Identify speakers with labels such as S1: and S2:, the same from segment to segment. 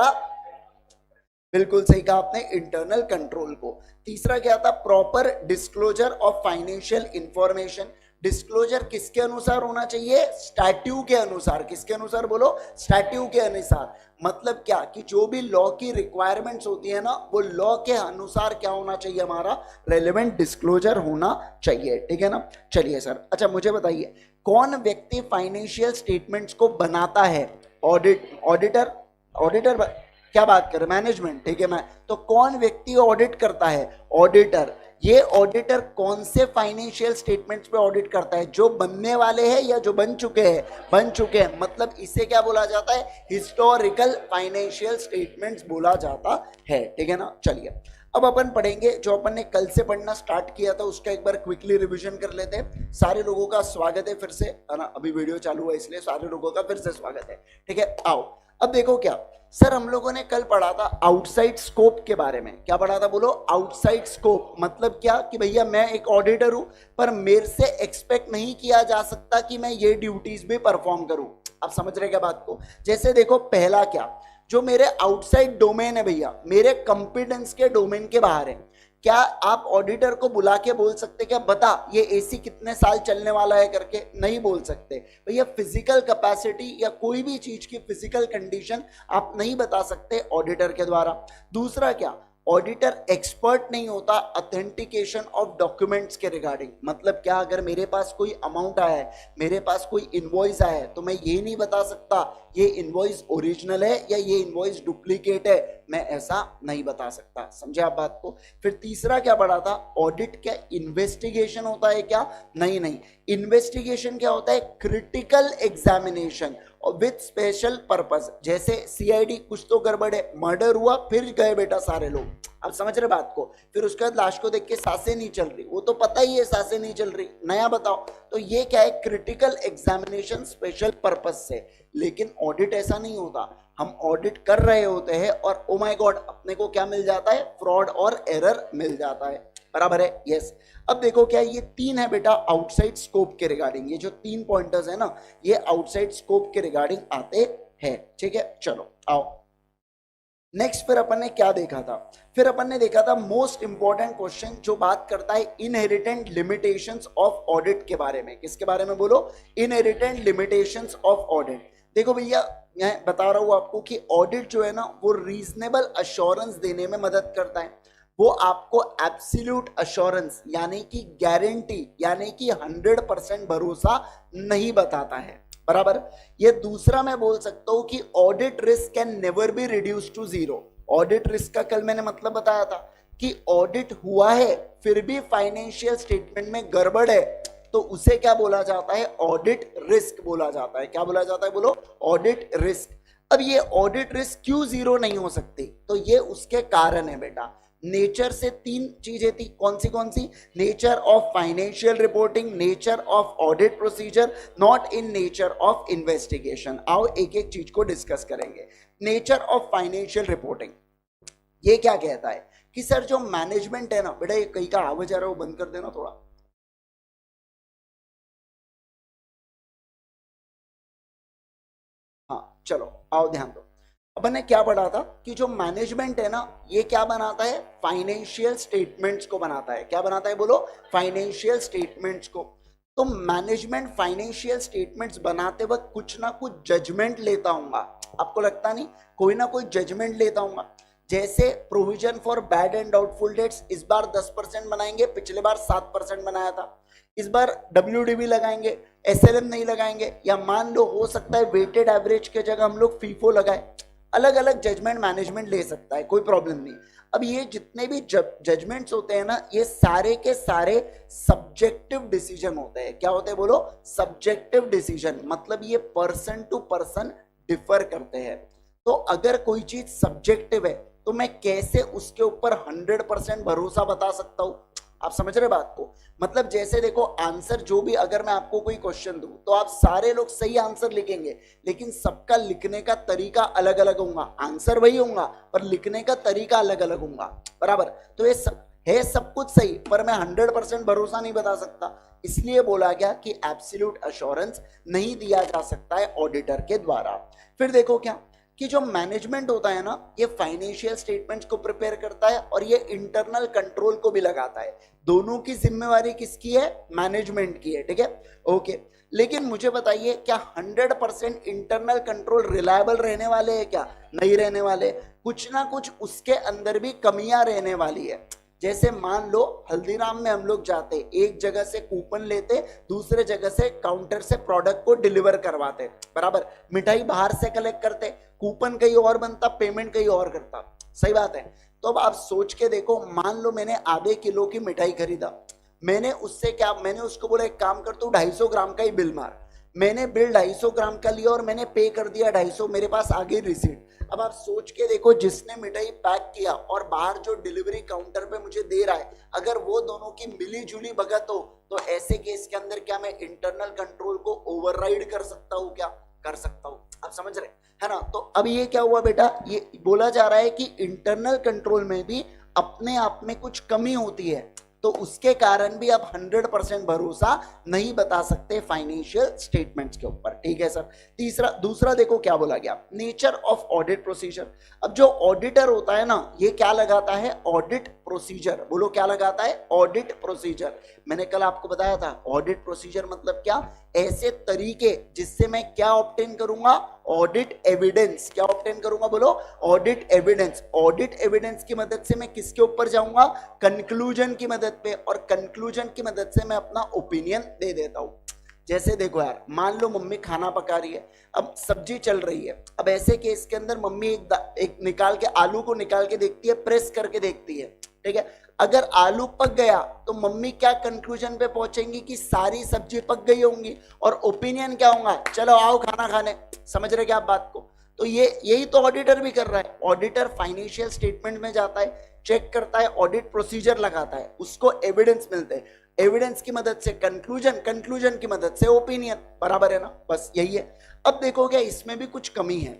S1: था, बिल्कुल सही कहा आपने, इंटरनल कंट्रोल को। तीसरा क्या था, proper disclosure of financial information. Disclosure किसके अनुसार होना चाहिए, स्टैट्यू के अनुसार। किसके अनुसार बोलो, स्टैट्यू के अनुसार। मतलब क्या कि जो भी लॉ की रिक्वायरमेंट्स होती है ना, वो लॉ के अनुसार क्या होना चाहिए, हमारा रेलेवेंट डिस्क्लोजर होना चाहिए, ठीक है ना। चलिए सर, अच्छा मुझे बताइए, कौन व्यक्ति फाइनेंशियल स्टेटमेंट्स को बनाता है, ऑडिटर, ऑडिटर क्या बात कर, मैनेजमेंट, ठीक है। मैं तो कौन व्यक्ति ऑडिट करता है, ऑडिटर। ये ऑडिटर कौन से फाइनेंशियल स्टेटमेंट्स पे ऑडिट करता है, जो बनने वाले हैं या जो बन चुके हैं, बन चुके हैं, मतलब इसे क्या बोला जाता है, हिस्टोरिकल फाइनेंशियल स्टेटमेंट्स बोला जाता है, ठीक है ना। चलिए अब अपन पढ़ेंगे जो अपन ने कल से पढ़ना स्टार्ट किया था, उसका एक बार क्विकली रिवीजन कर लेते हैं। सारे लोगों का स्वागत है फिर से, है ना, अभी वीडियो चालू है इसलिए सारे लोगों का फिर से स्वागत है, ठीक है। आओ अब देखो, क्या सर हम लोगों ने कल पढ़ा था आउटसाइड स्कोप के बारे में। क्या पढ़ा था बोलो, आउटसाइड स्कोप। मतलब क्या कि भैया मैं एक ऑडिटर हूं, पर मेरे से एक्सपेक्ट नहीं किया जा सकता कि मैं ये ड्यूटीज भी परफॉर्म करूं। आप समझ रहे क्या बात को। जैसे देखो, पहला क्या, जो मेरे आउटसाइड डोमेन है भैया, मेरे कॉम्पिटेंस के डोमेन के बाहर है, क्या आप ऑडिटर को बुला के बोल सकते क्या, बता ये एसी कितने साल चलने वाला है करके, नहीं बोल सकते भैया। फिजिकल कैपेसिटी या कोई भी चीज की फिजिकल कंडीशन आप नहीं बता सकते ऑडिटर के द्वारा। दूसरा क्या, ऑडिटर एक्सपर्ट नहीं होता ऑथेंटिकेशन ऑफ डॉक्यूमेंट्स के रिगार्डिंग। मतलब क्या, अगर मेरे पास कोई अमाउंट आया है, मेरे पास कोई इनवॉइस आया है, तो मैं ये नहीं बता सकता ये इनवॉइस ओरिजिनल है या ये इनवॉइस डुप्लीकेट है, मैं ऐसा नहीं बता सकता। समझे आप बात को। फिर तीसरा क्या पढ़ा था, ऑडिट क्या इन्वेस्टिगेशन होता है क्या, नहीं नहीं, इन्वेस्टिगेशन क्या होता है, critical examination with special purpose. जैसे सीआईडी, कुछ तो गड़बड़ है, मर्डर हुआ, फिर गए बेटा सारे लोग, आप समझ रहे बात को। फिर उसके बाद लाश को देख के सांसें नहीं चल रही, वो तो पता ही है सांसें नहीं चल रही, नया बताओ। तो ये क्या है, क्रिटिकल एग्जामिनेशन स्पेशल पर्पस से। लेकिन ऑडिट ऐसा नहीं होता, हम ऑडिट कर रहे होते हैं और ओ माय गॉड अपने को क्या मिल जाता है, फ्रॉड और एरर मिल जाता है, बराबर है, यस। अब देखो क्या, ये तीन है बेटा आउटसाइड स्कोप के रिगार्डिंग, ये जो तीन पॉइंटर्स है ना, ये आउटसाइड स्कोप के रिगार्डिंग आते हैं, ठीक है। चलो आओ नेक्स्ट, फिर अपन ने क्या देखा था, फिर अपन ने देखा था मोस्ट इंपॉर्टेंट क्वेश्चन जो बात करता है इनहेरिटेंट लिमिटेशंस ऑफ ऑडिट के बारे में। किसके बारे में बोलो, इनहेरिटेंट लिमिटेशंस ऑफ ऑडिट। देखो भैया, मैं बता रहा हूं आपको कि ऑडिट जो है ना, वो रीजनेबल अश्योरेंस देने में मदद करता है। वो आपको एब्सोल्यूट अश्योरेंस यानी कि गारंटी यानी कि 100% भरोसा नहीं बताता है, बराबर। ये दूसरा मैं बोल सकता हूं कि audit risk can never be reduce to zero. Audit risk का कल मैंने मतलब बताया था कि ऑडिट हुआ है फिर भी फाइनेंशियल स्टेटमेंट में गड़बड़ है, तो उसे क्या बोला जाता है, ऑडिट रिस्क बोला जाता है। क्या बोला जाता है बोलो, ऑडिट रिस्क। अब ये ऑडिट रिस्क क्यों जीरो नहीं हो सकती, तो ये उसके कारण है बेटा। नेचर से तीन चीजें थी, कौन सी, nature of financial reporting, nature of audit procedure, not in nature of investigation. आओ एक एक चीज को डिस्कस करेंगे। नेचर ऑफ फाइनेंशियल रिपोर्टिंग, ये क्या कहता है कि सर जो मैनेजमेंट है ना बेटा, ये कहीं का आवाज आ रहा है वो बंद कर देना थोड़ा। हाँ चलो आओ ध्यान दो। अपन ने क्या पढ़ा था कि जो मैनेजमेंट है ना, ये क्या बनाता है, फाइनेंशियल स्टेटमेंट्स को बनाता है। क्या बनाता है बोलो, फाइनेंशियल स्टेटमेंट्स को। तो मैनेजमेंट फाइनेंशियल स्टेटमेंट्स बनाते वक्त कुछ ना कुछ जजमेंट लेता हूंगा, आपको लगता नहीं, कोई ना कोई जजमेंट लेता हूंगा। जैसे provision for bad and doubtful debts, इस बार 10% बनाएंगे, पिछले बार 7% बनाया था, इस बार WDV लगाएंगे, SLM नहीं लगाएंगे, या मान लो हो सकता है वेटेड एवरेज के जगह हम लोग फीफो लगाए। अलग अलग जजमेंट मैनेजमेंट ले सकता है, कोई प्रॉब्लम नहीं। अब ये जितने भी जजमेंट्स होते हैं ना, ये सारे के सारे सब्जेक्टिव डिसीजन होते हैं। क्या होते हैं बोलो, सब्जेक्टिव डिसीजन। मतलब ये पर्सन टू पर्सन डिफर करते हैं। तो अगर कोई चीज सब्जेक्टिव है तो मैं कैसे उसके ऊपर 100% भरोसा बता सकता हूं, आप समझ रहे बात को। मतलब जैसे देखो, आंसर जो भी अगर मैं आपको कोई क्वेश्चन दूं तो आप सारे लोग सही आंसर लिखेंगे, लेकिन सबका लिखने का तरीका अलग अलग होगा। आंसर वही होगा पर लिखने का तरीका अलग अलग होगा, बराबर। तो ये सब कुछ सही, पर मैं 100% भरोसा नहीं बता सकता। इसलिए बोला गया कि एब्सोल्यूट अश्योरेंस नहीं दिया जा सकता है ऑडिटर के द्वारा। फिर देखो क्या, कि जो मैनेजमेंट होता है ना, ये फाइनेंशियल स्टेटमेंट्स को प्रिपेयर करता है और ये इंटरनल कंट्रोल को भी लगाता है। दोनों की जिम्मेवारी किसकी है? मैनेजमेंट की है, ठीक है, ओके। लेकिन मुझे बताइए, क्या 100% इंटरनल कंट्रोल रिलायबल रहने वाले हैं? क्या नहीं रहने वाले, कुछ ना कुछ उसके अंदर भी कमियां रहने वाली है। जैसे मान लो हल्दीराम में हम लोग जाते, एक जगह से कूपन लेते, दूसरे जगह से काउंटर से प्रोडक्ट को डिलीवर करवाते, बराबर। मिठाई बाहर से कलेक्ट करते, कूपन कहीं और बनता, पेमेंट कहीं और करता, सही बात है। तो अब आप सोच के देखो, मान लो मैंने आधे किलो की मिठाई खरीदा, मैंने उससे क्या, मैंने उसको बोला एक काम कर, तू 250 ग्राम का ही बिल मार। मैंने बिल 250 ग्राम का लिया और मैंने पे कर दिया 250, मेरे पास आ गई रिसीट। अब आप सोच के देखो, जिसने मिठाई पैक किया और बाहर जो डिलीवरी काउंटर पे मुझे दे रहा है, अगर वो दोनों की मिली जुली भगत हो, तो ऐसे केस के अंदर क्या मैं इंटरनल कंट्रोल को ओवरराइड कर सकता हूँ? क्या कर सकता हूँ? आप समझ रहे है ना? तो अब ये क्या हुआ बेटा, ये बोला जा रहा है कि इंटरनल कंट्रोल में भी अपने आप में कुछ कमी होती है, तो उसके कारण भी आप 100% भरोसा नहीं बता सकते फाइनेंशियल स्टेटमेंट्स के ऊपर, ठीक है सर। दूसरा देखो क्या बोला गया, नेचर ऑफ ऑडिट प्रोसीजर। अब जो ऑडिटर होता है ना, ये क्या लगाता है? Audit procedure. बोलो क्या लगाता है? Audit procedure. मैंने कल आपको बताया था, ऑडिट प्रोसीजर मतलब क्या? ऐसे तरीके जिससे मैं क्या ऑब्टेन करूंगा? Audit evidence. क्या ऑब्टेन करूंगा? बोलो ऑडिट एविडेंस। ऑडिट एविडेंस की मदद से मैं किसके ऊपर जाऊंगा? कंक्लूजन की मदद पे, और कंक्लूजन की मदद से मैं अपना ओपिनियन दे देता हूं। जैसे देखो यार, मान लो मम्मी खाना पका रही है, अब सब्जी चल रही है, अब ऐसे केस के अंदर मम्मी एक निकाल के, आलू को निकाल के देखती है, प्रेस करके देखती है, ठीक है। अगर आलू पक गया तो मम्मी क्या कंक्लूजन पे पहुंचेंगी? कि सारी सब्जी पक गई होंगी, और ओपिनियन क्या होगा? चलो आओ खाना खाने। समझ रहे क्या आप बात को? तो ये यही तो ऑडिटर भी कर रहा है। ऑडिटर फाइनेंशियल स्टेटमेंट में जाता है, चेक करता है, ऑडिट प्रोसीजर लगाता है, उसको एविडेंस मिलते हैं, एविडेंस की मदद से कंक्लूजन, कंक्लूजन की मदद से ओपिनियन, बराबर है ना? बस यही है। अब देखोगे इसमें भी कुछ कमी है।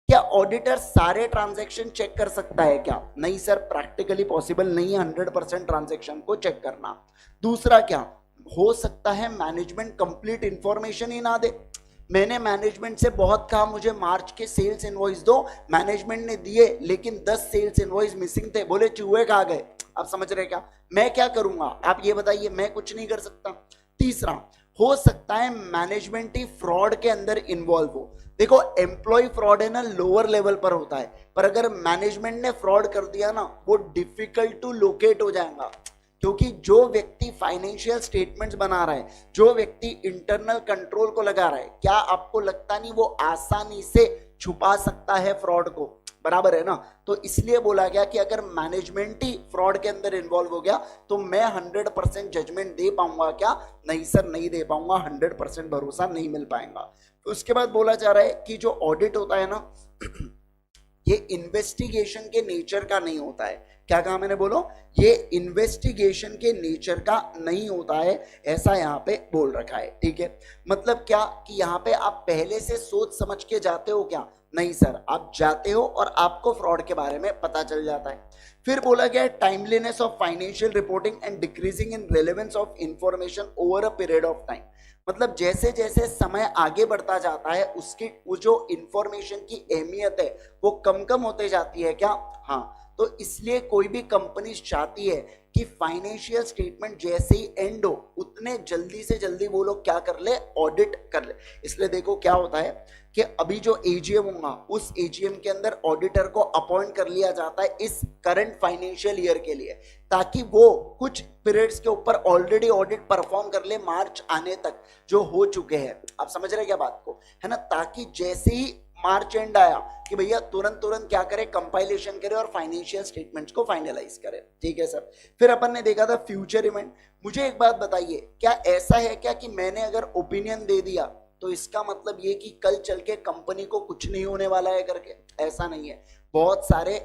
S1: क्या ऑडिटर सारे ट्रांजैक्शन चेक कर सकता है? क्या नहीं सर, प्रैक्टिकली पॉसिबल नहीं है 100% ट्रांजैक्शन को चेक करना। दूसरा क्या हो सकता है? मैनेजमेंट कंप्लीट इंफॉर्मेशन ही ना दे। मैंने मैनेजमेंट से बहुत कहा मुझे मार्च के सेल्स इनवॉइस दो, मैनेजमेंट ने दिए, लेकिन 10 सेल्स इनवॉइस मिसिंग थे, बोले चूहे खा गए। आप समझ रहे क्या? मैं क्या करूंगा? आप ये बताइए, मैं कुछ नहीं कर सकता। तीसरा, हो सकता है मैनेजमेंट ही फ्रॉड के अंदर इन्वॉल्व हो। देखो एम्प्लॉय फ्रॉड है ना, लोअर लेवल पर होता है, पर अगर मैनेजमेंट ने फ्रॉड कर दिया ना, वो डिफिकल्ट टू लोकेट हो जाएगा। क्योंकि जो व्यक्ति फाइनेंशियल स्टेटमेंट्स बना रहा है, जो व्यक्ति इंटरनल कंट्रोल को लगा रहा है, क्या आपको लगता नहीं वो आसानी से छुपा सकता है फ्रॉड को? बराबर है ना? तो इसलिए बोला गया कि अगर मैनेजमेंट ही फ्रॉड के अंदर इन्वॉल्व हो गया तो मैं 100% जजमेंट दे पाऊंगा? क्या नहीं सर, नहीं दे पाऊंगा, 100% भरोसा नहीं मिल पाएगा। उसके बाद बोला जा रहा है कि जो ऑडिट होता है ना, ये इन्वेस्टिगेशन के नेचर का नहीं होता है। क्या कहा मैंने? बोलो, ये इन्वेस्टिगेशन के नेचर का नहीं होता है, ऐसा यहाँ पे बोल रखा है, ठीक है। मतलब क्या कि यहाँ पे आप पहले से सोच समझ के जाते हो? क्या नहीं सर, आप जाते हो और आपको फ्रॉड के बारे में पता चल जाता है। फिर बोला गया timeliness of financial reporting and decreasing in relevance of information over a period of time. मतलब जैसे जैसे समय आगे बढ़ता जाता है, उसकी वो जो इंफॉर्मेशन की अहमियत है वो कम कम होते जाती है। क्या? हाँ। तो इसलिए कोई भी कंपनी चाहती है कि फाइनेंशियल स्टेटमेंट जैसे ही एंड हो, उतने जल्दी से जल्दी वो लोग क्या कर ले? ऑडिट कर ले। इसलिए देखो क्या होता है कि अभी जो एजीएम होगा, उस एजीएम के अंदर ऑडिटर को अपॉइंट कर लिया जाता है इस करंट फाइनेंशियल ईयर के लिए, ताकि वो कुछ पीरियड्स के ऊपर ऑलरेडी ऑडिट परफॉर्म कर ले मार्च आने तक, जो हो चुके हैं। आप समझ रहे क्या बात को, है ना? ताकि जैसे ही मार्च एंड आया कि भैया तुरंत तुरंत क्या करे? कंपाइलेशन करे और फाइनेंशियल स्टेटमेंट्स को फाइनलाइज करे, ठीक है सर। फिर अपन ने देखा था फ्यूचर इवेंट। मुझे एक बात बताइए, क्या ऐसा है क्या कि मैंने अगर ओपिनियन दे दिया तो इसका मतलब ये कि कल चल के कंपनी को कुछ नहीं होने वाला है करके? ऐसा नहीं है। बहुत सारे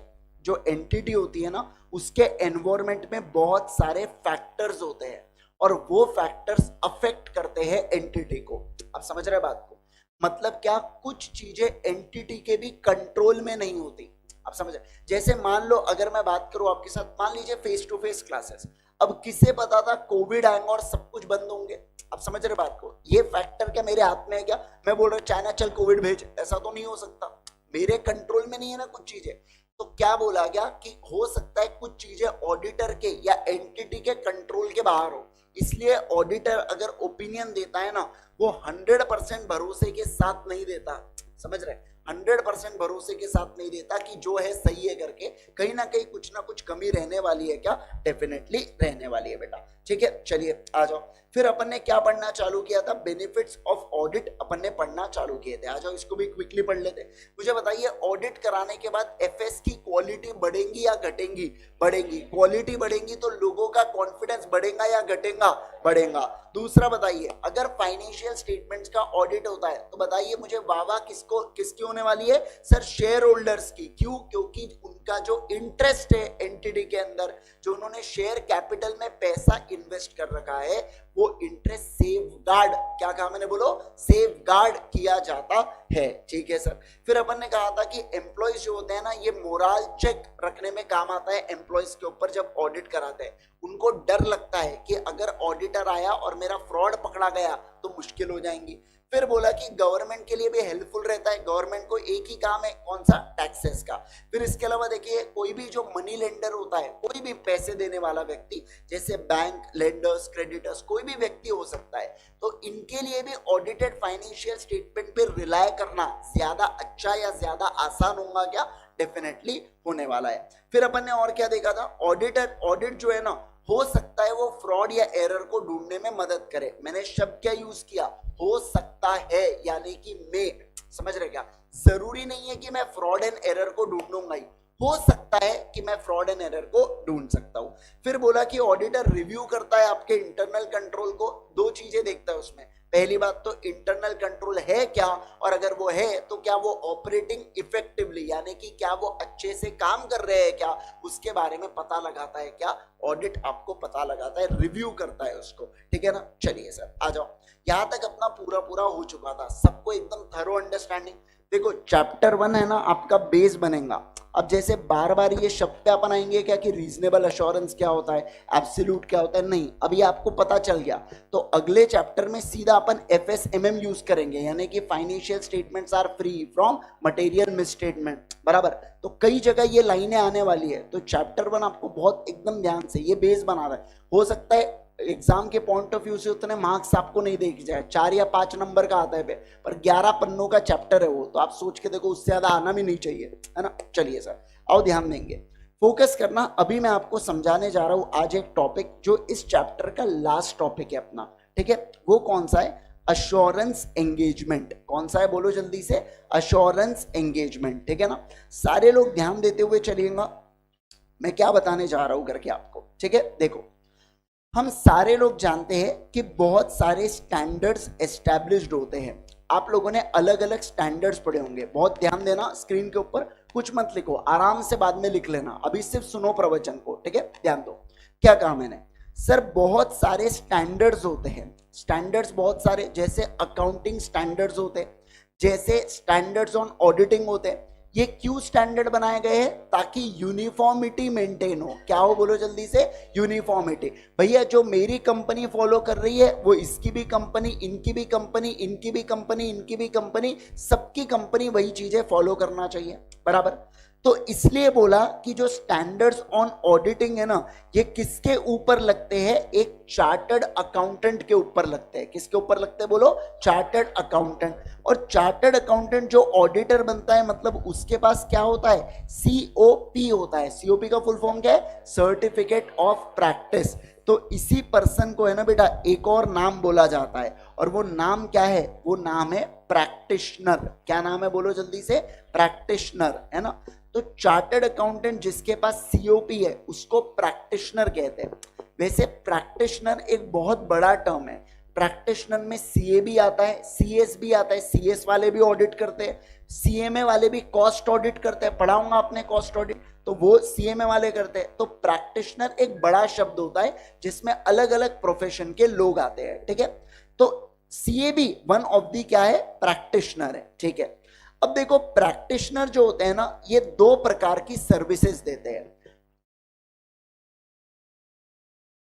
S1: जो एंटिटी होती है ना, उसके एनवायरमेंट में बहुत सारे फैक्टर्स होते हैं, और वो फैक्टर्स अफेक्ट करते हैं एंटिटी को। आप समझ रहे बात को? मतलब क्या, कुछ चीजें एंटिटी के भी कंट्रोल में नहीं होती। आप समझ रहे? जैसे मान लो अगर मैं बात करूं आपके साथ, मान लीजिए फेस टू फेस क्लासेस, अब किसे पता था कोविड आएगा और सब कुछ बंद होंगे? आप समझ रहे बात को? ये फैक्टर क्या मेरे हाथ में है? क्या मैं बोल रहा हूं चाइना चल कोविड भेज, ऐसा तो नहीं हो सकता। मेरे कंट्रोल में नहीं है ना कुछ चीजें। तो क्या बोला गया कि हो सकता है कुछ चीजें ऑडिटर के या एंटिटी के कंट्रोल के बाहर हो, इसलिए ऑडिटर अगर ओपिनियन देता है ना वो 100% भरोसे के साथ नहीं देता, समझ रहे, 100% भरोसे के साथ नहीं देता कि जो है सही है करके, कहीं ना कहीं कुछ ना कुछ कमी रहने वाली है, क्या डेफिनेटली रहने वाली है बेटा। ठीक है, चलिए आ जाओ। फिर अपन ने क्या पढ़ना चालू किया था, बेनिफिट्स ऑफ ऑडिट अपन ने पढ़ना चालू किए थे। आ जाओ इसको भी क्विकली पढ़ लेते। मुझे बताइए ऑडिट कराने के बाद एफएस की क्वालिटी बढ़ेगी या घटेगी? बढ़ेगी। क्वालिटी बढ़ेगी तो लोगों का कॉन्फिडेंस बढ़ेगा या घटेगा? बढ़ेगा। दूसरा बताइए, अगर फाइनेंशियल स्टेटमेंट्स का ऑडिट होता है तो बताइए मुझे वाह किसकी होने वाली है? सर शेयर होल्डर्स की। क्यों? क्योंकि उनका जो इंटरेस्ट है एंटिटी के अंदर, जो उन्होंने शेयर कैपिटल में पैसा इन्वेस्ट कर रखा है, वो इंटरेस्ट सेफगार्ड, क्या कहा मैंने, बोलो, सेफगार्ड किया जाता है। ठीक है सर। फिर अपन ने कहा था कि एम्प्लॉयज जो होते हैं ना, ये मोरल चेक रखने में काम आता है एम्प्लॉयज के ऊपर जब ऑडिट कराते हैं। उनको डर लगता है कि अगर ऑडिटर आया और मेरा फ्रॉड पकड़ा गया तो मुश्किल हो जाएंगी। फिर बोला कि गवर्नमेंट के लिए भी हेल्पफुल रहता है, गवर्नमेंट को एक ही काम है, कौन सा? टैक्सेस का। फिर इसके अलावा देखिए कोई भी जो मनी लेंडर होता है, कोई भी पैसे देने वाला व्यक्ति, जैसे बैंक, लेंडर्स, क्रेडिटर्स, कोई भी व्यक्ति हो सकता है, तो इनके लिए भी ऑडिटेड फाइनेंशियल स्टेटमेंट पे रिलाय करना ज्यादा अच्छा या ज्यादा आसान होगा? क्या डेफिनेटली होने वाला है। फिर अपन ने और क्या देखा था, ऑडिट जो है ना, हो सकता है वो फ्रॉड या एरर को ढूंढने में मदद करे। मैंने शब्द क्या यूज किया? हो सकता है, यानी कि मैं, समझ रहे क्या? जरूरी नहीं है कि मैं फ्रॉड एंड एरर को ढूंढूंगा ही, हो सकता है कि मैं फ्रॉड एंड एरर को ढूंढ सकता हूं। फिर बोला कि ऑडिटर रिव्यू करता है आपके इंटरनल कंट्रोल को, दो चीजें देखता है उसमें। पहली बात तो इंटरनल कंट्रोल है क्या, और अगर वो है तो क्या वो ऑपरेटिंग इफेक्टिवली, यानी कि क्या वो अच्छे से काम कर रहे हैं क्या, उसके बारे में पता लगाता है क्या ऑडिट, आपको पता लगाता है, रिव्यू करता है उसको। ठीक है ना। चलिए सर आ जाओ, यहां तक अपना पूरा हो चुका था, सबको एकदम थरो अंडरस्टैंडिंग। देखो चैप्टर 1 है ना आपका बेस बनेगा। अब जैसे बार बार ये शब्द पे अपन आएंगे क्या कि रीजनेबल अश्योरेंस क्या होता है, एब्सोल्यूट क्या होता है, नहीं, अभी आपको पता चल गया। तो अगले चैप्टर में सीधा अपन FSMM यूज करेंगे, यानी कि financial statements are free from material misstatement, बराबर। तो कई जगह ये लाइनें आने वाली है, तो चैप्टर 1 आपको बहुत एकदम ध्यान से ये बेस बना रहा है। हो सकता है एग्जाम के पॉइंट ऑफ व्यू से उतने मार्क्स आपको नहीं देख जाए, 4 या 5 नंबर का आता है पर 11 पन्नों का चैप्टर है वो, तो आप सोच के देखो उससे ज्यादा आना भी नहीं चाहिए, है ना। चलिए सर आओ ध्यान देंगे, फोकस करना। अभी मैं आपको समझाने जा रहा हूं आज एक टॉपिक जो इस चैप्टर का लास्ट टॉपिक है अपना। ठीक है, वो कौन सा है? Assurance engagement. कौन सा है बोलो जल्दी से? Assurance engagement. ठीक है ना, सारे लोग ध्यान देते हुए चलिएगा, मैं क्या बताने जा रहा हूं करके आपको। ठीक है, देखो हम सारे लोग जानते हैं कि बहुत सारे स्टैंडर्ड्स एस्टैब्लिश्ड होते हैं। आप लोगों ने अलग अलग स्टैंडर्ड्स पढ़े होंगे, बहुत ध्यान देना, स्क्रीन के ऊपर कुछ मत लिखो, आराम से बाद में लिख लेना, अभी सिर्फ सुनो प्रवचन को। ठीक है, ध्यान दो। क्या कहा मैंने? सर बहुत सारे स्टैंडर्ड्स होते हैं, स्टैंडर्ड्स बहुत सारे, जैसे अकाउंटिंग स्टैंडर्ड्स होते हैं, जैसे स्टैंडर्ड्स ऑन ऑडिटिंग होते हैं। ये क्यों स्टैंडर्ड बनाए गए हैं? ताकि यूनिफॉर्मिटी मेंटेन हो। क्या हो बोलो जल्दी से? यूनिफॉर्मिटी। भैया जो मेरी कंपनी फॉलो कर रही है वो इसकी भी कंपनी, इनकी भी कंपनी, इनकी भी कंपनी, इनकी भी कंपनी, सबकी कंपनी वही चीजें फॉलो करना चाहिए, बराबर। तो इसलिए बोला कि जो स्टैंडर्ड्स ऑन ऑडिटिंग है ना, ये किसके ऊपर लगते हैं? एक चार्टर्ड अकाउंटेंट के ऊपर लगते हैं। किसके ऊपर लगते हैं बोलो? Chartered accountant. और चार्टर्ड अकाउंटेंट जो ऑडिटर बनता है, मतलब उसके पास क्या होता है? COP होता है। COP का फुल फॉर्म क्या है? Certificate of practice. तो इसी पर्सन को है ना बेटा एक और नाम बोला जाता है, और वो नाम क्या है? वो नाम है प्रैक्टिशनर। क्या नाम है बोलो जल्दी से? प्रैक्टिशनर, है ना। तो चार्टर्ड अकाउंटेंट जिसके पास COP है उसको प्रैक्टिशनर कहते हैं। वैसे प्रैक्टिशनर एक बहुत बड़ा टर्म है, प्रैक्टिशनर में CA भी आता है, CS भी आता है, CS वाले भी ऑडिट करते हैं, CMA वाले भी कॉस्ट ऑडिट करते हैं, पढ़ाऊंगा आपने कॉस्ट ऑडिट, तो वो CMA वाले करते हैं। तो प्रैक्टिशनर एक बड़ा शब्द होता है जिसमें अलग अलग प्रोफेशन के लोग आते हैं। ठीक है, तो CA भी वन ऑफ दी क्या है? प्रैक्टिशनर है। ठीक है, अब देखो प्रैक्टिशनर जो होते हैं ना, ये 2 प्रकार की सर्विसेज देते हैं।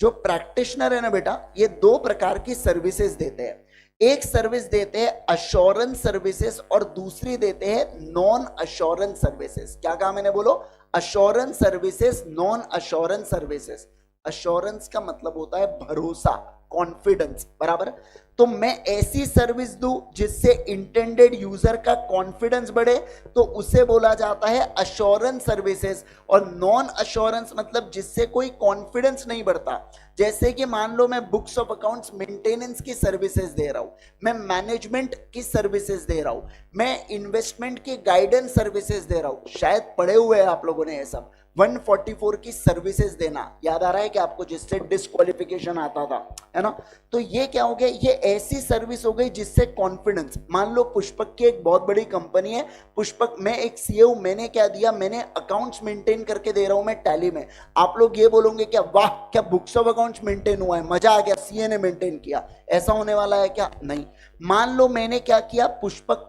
S1: जो प्रैक्टिशनर है ना बेटा, ये 2 प्रकार की सर्विसेज देते हैं। एक सर्विस देते हैं अश्योरेंस सर्विसेज और दूसरी देते हैं नॉन अश्योरेंस सर्विसेज। क्या कहा मैंने, बोलो, assurance services, non assurance services. Assurance का मतलब होता है भरोसा, कॉन्फिडेंस, बराबर। तो मैं ऐसी सर्विस दूं जिससे इंटेंडेड यूजर का कॉन्फिडेंस बढ़े, तो उसे बोला जाता है अश्योरेंस सर्विसेज। और नॉन अश्योरेंस मतलब जिससे कोई कॉन्फिडेंस नहीं बढ़ता। जैसे कि मान लो मैं बुक्स ऑफ अकाउंट्स मेंटेनेंस की सर्विसेज दे रहा हूं, मैं मैनेजमेंट की सर्विसेज दे रहा हूं, मैं इन्वेस्टमेंट की गाइडेंस सर्विसेज दे रहा हूं। शायद पढ़े हुए हैं आप लोगों ने ये सब। 144 की सर्विसेज देना याद आ रहा है कि आपको, जिससे डिस्क्वालिफिकेशन आता था, है ना। तो ये क्या हो गया, ये ऐसी सर्विस हो गई जिससे कॉन्फिडेंस। मान लो पुष्पक की एक बहुत बड़ी कंपनी है, पुष्पक, मैं एक सीए हूं, मैंने क्या दिया, मैंने अकाउंट्स मेंटेन करके दे रहा हूं मैं टैली में। आप लोग ये बोलोगे क्या, वाह क्या बुक्स ऑफ अकाउंट्स मेंटेन हुआ है, मजा आ गया, सीए ने मेंटेन किया। ऐसा होने वाला है क्या, नहीं। मान लो मैंने क्या किया, पुष्पक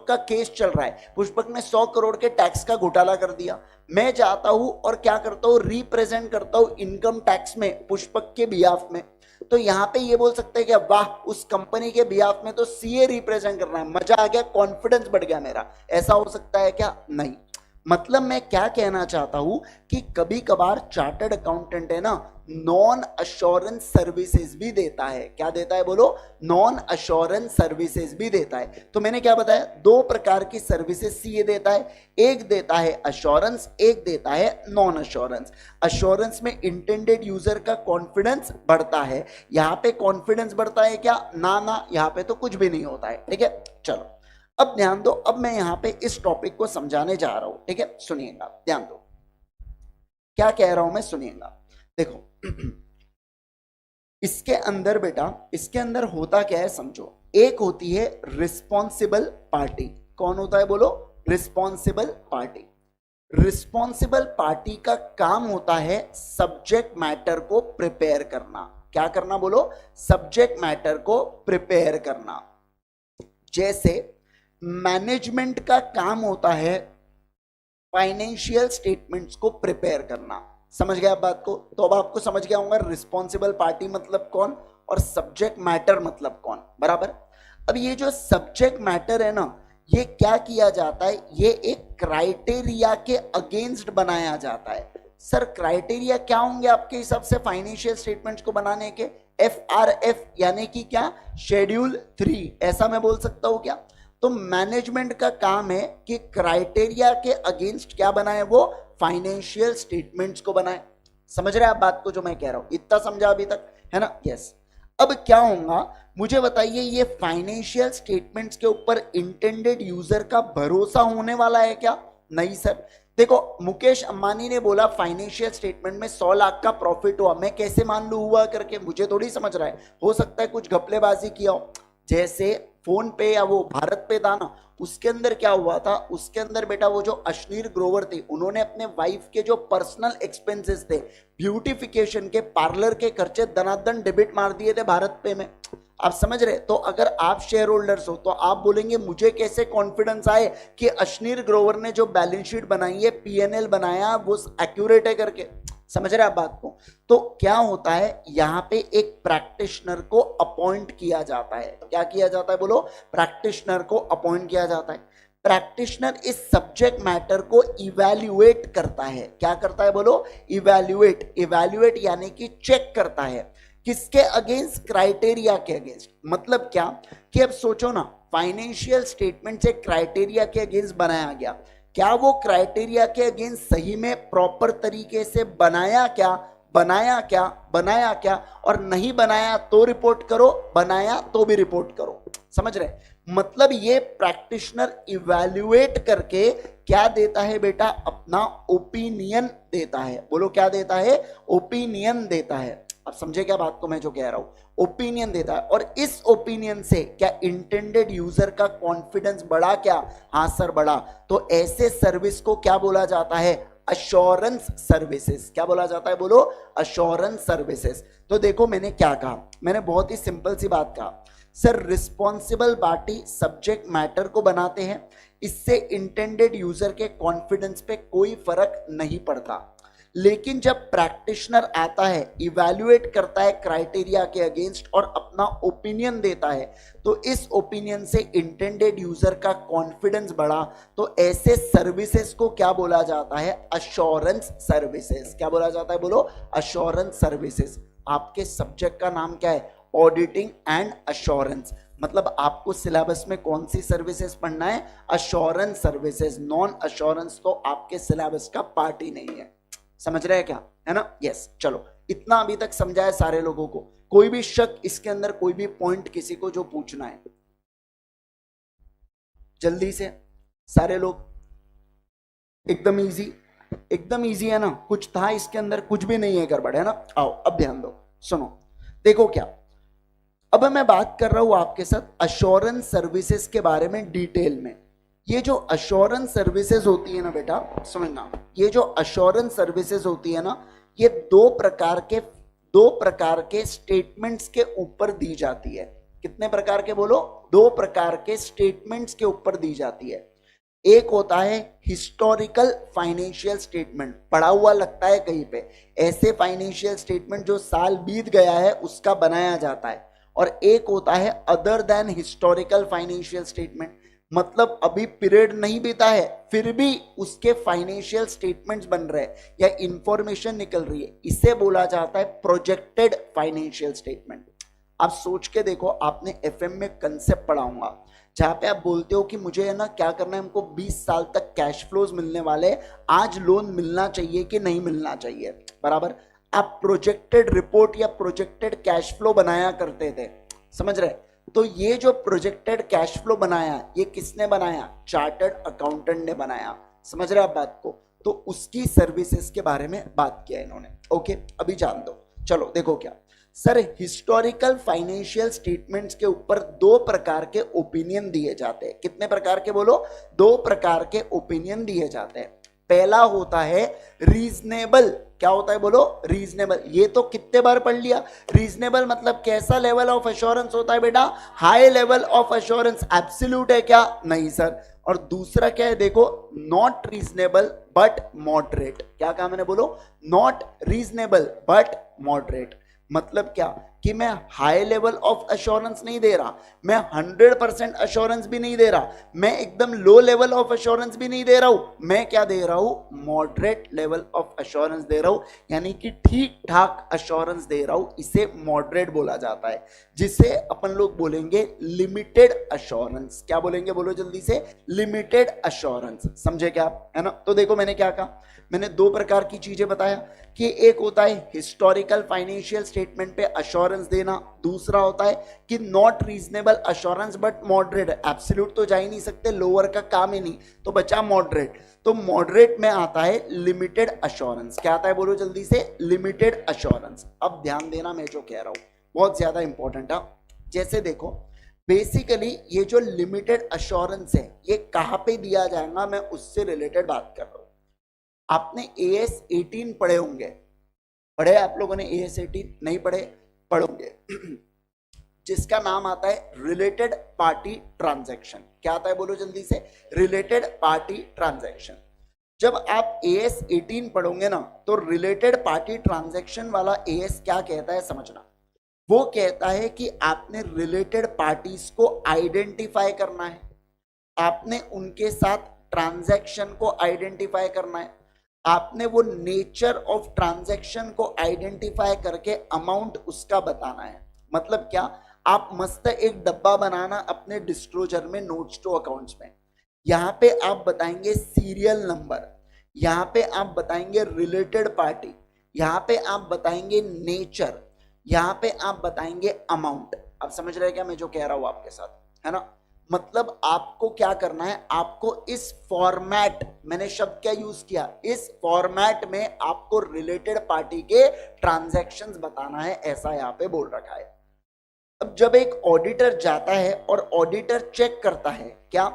S1: का केस चल रहा है, पुष्पक ने 100 करोड़ के टैक्स का घोटाला कर दिया। मैं जाता हूं और क्या करता हूं, रिप्रेजेंट करता हूं इनकम टैक्स में पुष्पक के बिहाफ में। तो यहां पे ये बोल सकते हैं कि वाह उस कंपनी के बिहाफ में तो सीए रिप्रेजेंट करना है, मजा आ गया, कॉन्फिडेंस बढ़ गया मेरा। ऐसा हो सकता है क्या, नहीं। मतलब मैं क्या कहना चाहता हूं कि कभी कभार चार्टर्ड अकाउंटेंट है ना, नॉन अश्योरेंस सर्विसेज भी देता है। क्या देता है, बोलो, नॉन अश्योरेंस सर्विसेज भी देता है। तो मैंने क्या बताया, दो प्रकार की सर्विसेज सीए देता है, एक देता है अश्योरेंस, एक देता है नॉन अश्योरेंस। अश्योरेंस में इंटेंडेड यूजर का कॉन्फिडेंस बढ़ता है, यहां पे कॉन्फिडेंस बढ़ता है क्या, ना, यहां पे तो कुछ भी नहीं होता है, ठीक है। चलो अब ध्यान दो, अब मैं यहां पे इस टॉपिक को समझाने जा रहा हूं, ठीक है, सुनिएगा, ध्यान दो क्या कह रहा हूं मैं, सुनिएगा। देखो इसके अंदर बेटा, इसके अंदर होता क्या है समझो। एक होती है रिस्पॉन्सिबल पार्टी। कौन होता है, बोलो, रिस्पॉन्सिबल पार्टी। रिस्पॉन्सिबल पार्टी का काम होता है सब्जेक्ट मैटर को प्रिपेयर करना। क्या करना, बोलो, सब्जेक्ट मैटर को प्रिपेयर करना। जैसे मैनेजमेंट का काम होता है फाइनेंशियल स्टेटमेंट्स को प्रिपेयर करना। समझ गया आप बात को, तो अब आपको समझ गया होगा रिस्पॉन्सिबल पार्टी मतलब कौन और सब्जेक्ट मैटर मतलब कौन, बराबर। अब ये जो सब्जेक्ट मैटर है ना, ये क्या किया जाता है, ये एक क्राइटेरिया के अगेंस्ट बनाया जाता है। सर क्राइटेरिया क्या होंगे आपके हिसाब से फाइनेंशियल स्टेटमेंट्स को बनाने के, FRF यानी कि क्या, शेड्यूल 3, ऐसा मैं बोल सकता हूं क्या। तो मैनेजमेंट का काम है कि क्राइटेरिया के अगेंस्ट क्या बनाए, वो फाइनेंशियल स्टेटमेंट्स को बनाए। समझ रहे हैं आप बात को जो मैं कह रहा हूं, इतना समझा अभी तक, है ना, यस। अब क्या होगा मुझे बताइए, ये फाइनेंशियल स्टेटमेंट्स के ऊपर इंटेंडेड यूजर का भरोसा होने वाला है क्या, नहीं सर। देखो मुकेश अंबानी ने बोला फाइनेंशियल स्टेटमेंट में 100 लाख का प्रॉफिट हुआ, मैं कैसे मान लूं हुआ करके, मुझे थोड़ी समझ रहा है, हो सकता है कुछ घपलेबाजी किया हो। जैसे फोन पे या वो भारत पे था ना, उसके अंदर क्या हुआ था, उसके अंदर बेटा वो जो अश्नीर ग्रोवर थे, उन्होंने अपने वाइफ के जो पर्सनल एक्सपेंसेस थे, ब्यूटिफिकेशन के, पार्लर के खर्चे दनादन डेबिट मार दिए थे भारत पे में। आप समझ रहे, तो अगर आप शेयर होल्डर्स हो तो आप बोलेंगे मुझे कैसे कॉन्फिडेंस आए कि अश्नीर ग्रोवर ने जो बैलेंस शीट बनाई है, PNL बनाया, वो एक्यूरेट है करके। समझ रहे आप बात को। तो क्या होता है, यहां पे एक प्रैक्टिशनर को अपॉइंट किया जाता है। क्या किया जाता है, बोलो, प्रैक्टिशनर को अपॉइंट किया जाता है। प्रैक्टिशनर इस सब्जेक्ट मैटर को इवैल्यूएट करता है। क्या करता है, बोलो, इवैल्यूएट यानी कि चेक करता है। किसके अगेंस्ट, क्राइटेरिया के अगेंस्ट। मतलब क्या कि अब सोचो ना, फाइनेंशियल स्टेटमेंट से क्राइटेरिया के अगेंस्ट बनाया गया, क्या वो क्राइटेरिया के अगेंस्ट सही में प्रॉपर तरीके से बनाया क्या, और नहीं बनाया तो रिपोर्ट करो, बनाया तो भी रिपोर्ट करो। समझ रहे, मतलब ये प्रैक्टिशनर इवैल्यूएट करके क्या देता है बेटा, अपना ओपिनियन देता है। बोलो क्या देता है, ओपिनियन देता है। अब समझे क्या बात को मैं जो कह रहा हूं, ओपिनियन देता है। और इस ओपिनियन से क्या इंटेंडेड यूजर का कॉन्फिडेंस बढ़ा क्या, हाँ सर बढ़ा। तो ऐसे सर्विस को क्या बोला जाता है, अश्योरेंस सर्विसेज। क्या बोला जाता है, बोलो, अश्योरेंस सर्विसेज। तो देखो मैंने क्या कहा, मैंने बहुत ही सिंपल सी बात कहा, sir responsible party subject matter को बनाते हैं, इससे इंटेंडेड यूजर के कॉन्फिडेंस पे कोई फर्क नहीं पड़ता। लेकिन जब प्रैक्टिशनर आता है, इवैल्यूएट करता है क्राइटेरिया के अगेंस्ट और अपना ओपिनियन देता है, तो इस ओपिनियन से इंटेंडेड यूजर का कॉन्फिडेंस बढ़ा, तो ऐसे सर्विसेज को क्या बोला जाता है? Assurance services. क्या बोला जाता है? बोलो, अश्योरेंस सर्विसेज। आपके सब्जेक्ट का नाम क्या है? Auditing and assurance. मतलब आपको सिलेबस में कौन सी सर्विसेज पढ़ना है? Assurance services. नॉन अश्योरेंस तो आपके सिलेबस का पार्ट ही नहीं है। समझ रहे हैं क्या? है ना? यस। चलो, इतना अभी तक समझा है सारे लोगों को? कोई भी शक इसके अंदर, कोई भी पॉइंट किसी को जो पूछना है जल्दी से? सारे लोग एकदम इजी, एकदम इजी है ना? कुछ था इसके अंदर? कुछ भी नहीं है गड़बड़, है ना? आओ अब ध्यान दो, सुनो, देखो क्या, अब मैं बात कर रहा हूं आपके साथ अश्योरेंस सर्विसेज के बारे में डिटेल में। ये जो अश्योरेंस सर्विसेज होती है ना बेटा, समझना, ये जो अश्योरेंस सर्विसेज होती है ना, ये दो प्रकार के स्टेटमेंट्स के ऊपर दी जाती है। कितने प्रकार के? बोलो, दो प्रकार के स्टेटमेंट्स के ऊपर दी जाती है। एक होता है हिस्टोरिकल फाइनेंशियल स्टेटमेंट, पढ़ा हुआ लगता है कहीं पे, ऐसे फाइनेंशियल स्टेटमेंट जो साल बीत गया है उसका बनाया जाता है। और एक होता है other than historical financial statement, मतलब अभी पीरियड नहीं बीता है फिर भी उसके फाइनेंशियल स्टेटमेंट्स बन रहे हैं या इंफॉर्मेशन निकल रही है, इसे बोला जाता है प्रोजेक्टेड फाइनेंशियल स्टेटमेंट। आप सोच के देखो, आपने एफएम में कंसेप्ट पढ़ाऊंगा जहां पे आप बोलते हो कि मुझे है ना क्या करना है, हमको 20 साल तक कैश फ्लोज मिलने वाले, आज लोन मिलना चाहिए कि नहीं मिलना चाहिए, बराबर? आप प्रोजेक्टेड रिपोर्ट या प्रोजेक्टेड कैश फ्लो बनाया करते थे, समझ रहे? तो ये जो प्रोजेक्टेड कैश फ्लो बनाया, ये किसने बनाया? चार्टर्ड अकाउंटेंट ने बनाया। समझ रहे आप बात को? तो उसकी सर्विसेज के बारे में बात किया इन्होंने। ओके, अभी जान दो। चलो देखो क्या सर, हिस्टोरिकल फाइनेंशियल स्टेटमेंट्स के ऊपर दो प्रकार के ओपिनियन दिए जाते हैं। कितने प्रकार के? बोलो, दो प्रकार के ओपिनियन दिए जाते हैं। पहला होता है रीजनेबल। क्या होता है? बोलो, रीजनेबल। ये तो कितने बार पढ़ लिया। रीजनेबल मतलब कैसा लेवल ऑफ एश्योरेंस होता है बेटा? High level of assurance. Absolute है क्या? नहीं सर। और दूसरा क्या है? देखो, नॉट रीजनेबल बट मॉडरेट। क्या कहा मैंने? बोलो, नॉट रीजनेबल बट मॉडरेट। मतलब क्या कि मैं हाई लेवल ऑफ एश्योरेंस नहीं दे रहा, मैं 100% एश्योरेंस भी नहीं दे रहा, मैं एकदम लो लेवल ऑफ एश्योरेंस भी नहीं दे रहा हूं, मैं क्या दे रहा हूं? मॉडरेट लेवल ऑफ एश्योरेंस दे रहा हूं, यानी कि ठीक ठाक एश्योरेंस दे रहा हूं। इसे मॉडरेट बोला जाता है, जिसे अपन लोग बोलेंगे लिमिटेड एश्योरेंस। क्या बोलेंगे? बोलो जल्दी से, लिमिटेड एश्योरेंस। समझे क्या आप? है ना? तो देखो मैंने क्या कहा, मैंने दो प्रकार की चीजें बताया कि एक होता है हिस्टोरिकल फाइनेंशियल स्टेटमेंट पे एश्योरेंस देना, दूसरा होता है कि not reasonable assurance but moderate. Absolute तो जा ही नहीं सकते, लोअर का काम ही नहीं, तो बचा मॉडरेट। तो मॉडरेट में आता है लिमिटेड एश्योरेंस। क्या आता है? बोलो जल्दी से, लिमिटेड एश्योरेंस। अब ध्यान देना मैं जो कह रहा हूं बहुत ज्यादा इंपॉर्टेंट है। जैसे देखो, बेसिकली ये जो लिमिटेड एश्योरेंस है ये कहां पे दिया जाएगा, मैं उससे रिलेटेड बात कर रहा हूं। आपने AS 18 पढ़े होंगे, पढ़े आप लोगों ने AS 18? नहीं पढ़े? पढ़ोगे। जिसका नाम आता है रिलेटेड पार्टी ट्रांजैक्शन। क्या आता है? बोलो जल्दी से, रिलेटेड पार्टी ट्रांजैक्शन। जब आप AS 18 पढ़ोगे ना, तो रिलेटेड पार्टी ट्रांजैक्शन वाला AS क्या कहता है समझना। वो कहता है कि आपने रिलेटेड पार्टीज को आइडेंटिफाई करना है, आपने उनके साथ ट्रांजैक्शन को आइडेंटिफाई करना है, आपने वो नेचर ऑफ ट्रांजैक्शन को आइडेंटिफाई करके अमाउंट उसका बताना है। मतलब क्या, आप मस्त एक डब्बा बनाना अपने डिस्क्लोजर में, नोट्स टू अकाउंट्स में, यहाँ पे आप बताएंगे सीरियल नंबर, यहाँ पे आप बताएंगे रिलेटेड पार्टी, यहाँ पे आप बताएंगे नेचर, यहाँ पे आप बताएंगे अमाउंट। आप समझ रहे हैं क्या मैं जो कह रहा हूं आपके साथ, है ना? मतलब आपको क्या करना है, आपको इस फॉर्मेट, मैंने शब्द क्या यूज किया, इस फॉर्मेट में आपको रिलेटेड पार्टी के ट्रांजैक्शंस बताना है, ऐसा यहाँ पे बोल रखा है। अब जब एक ऑडिटर जाता है और ऑडिटर चेक करता है क्या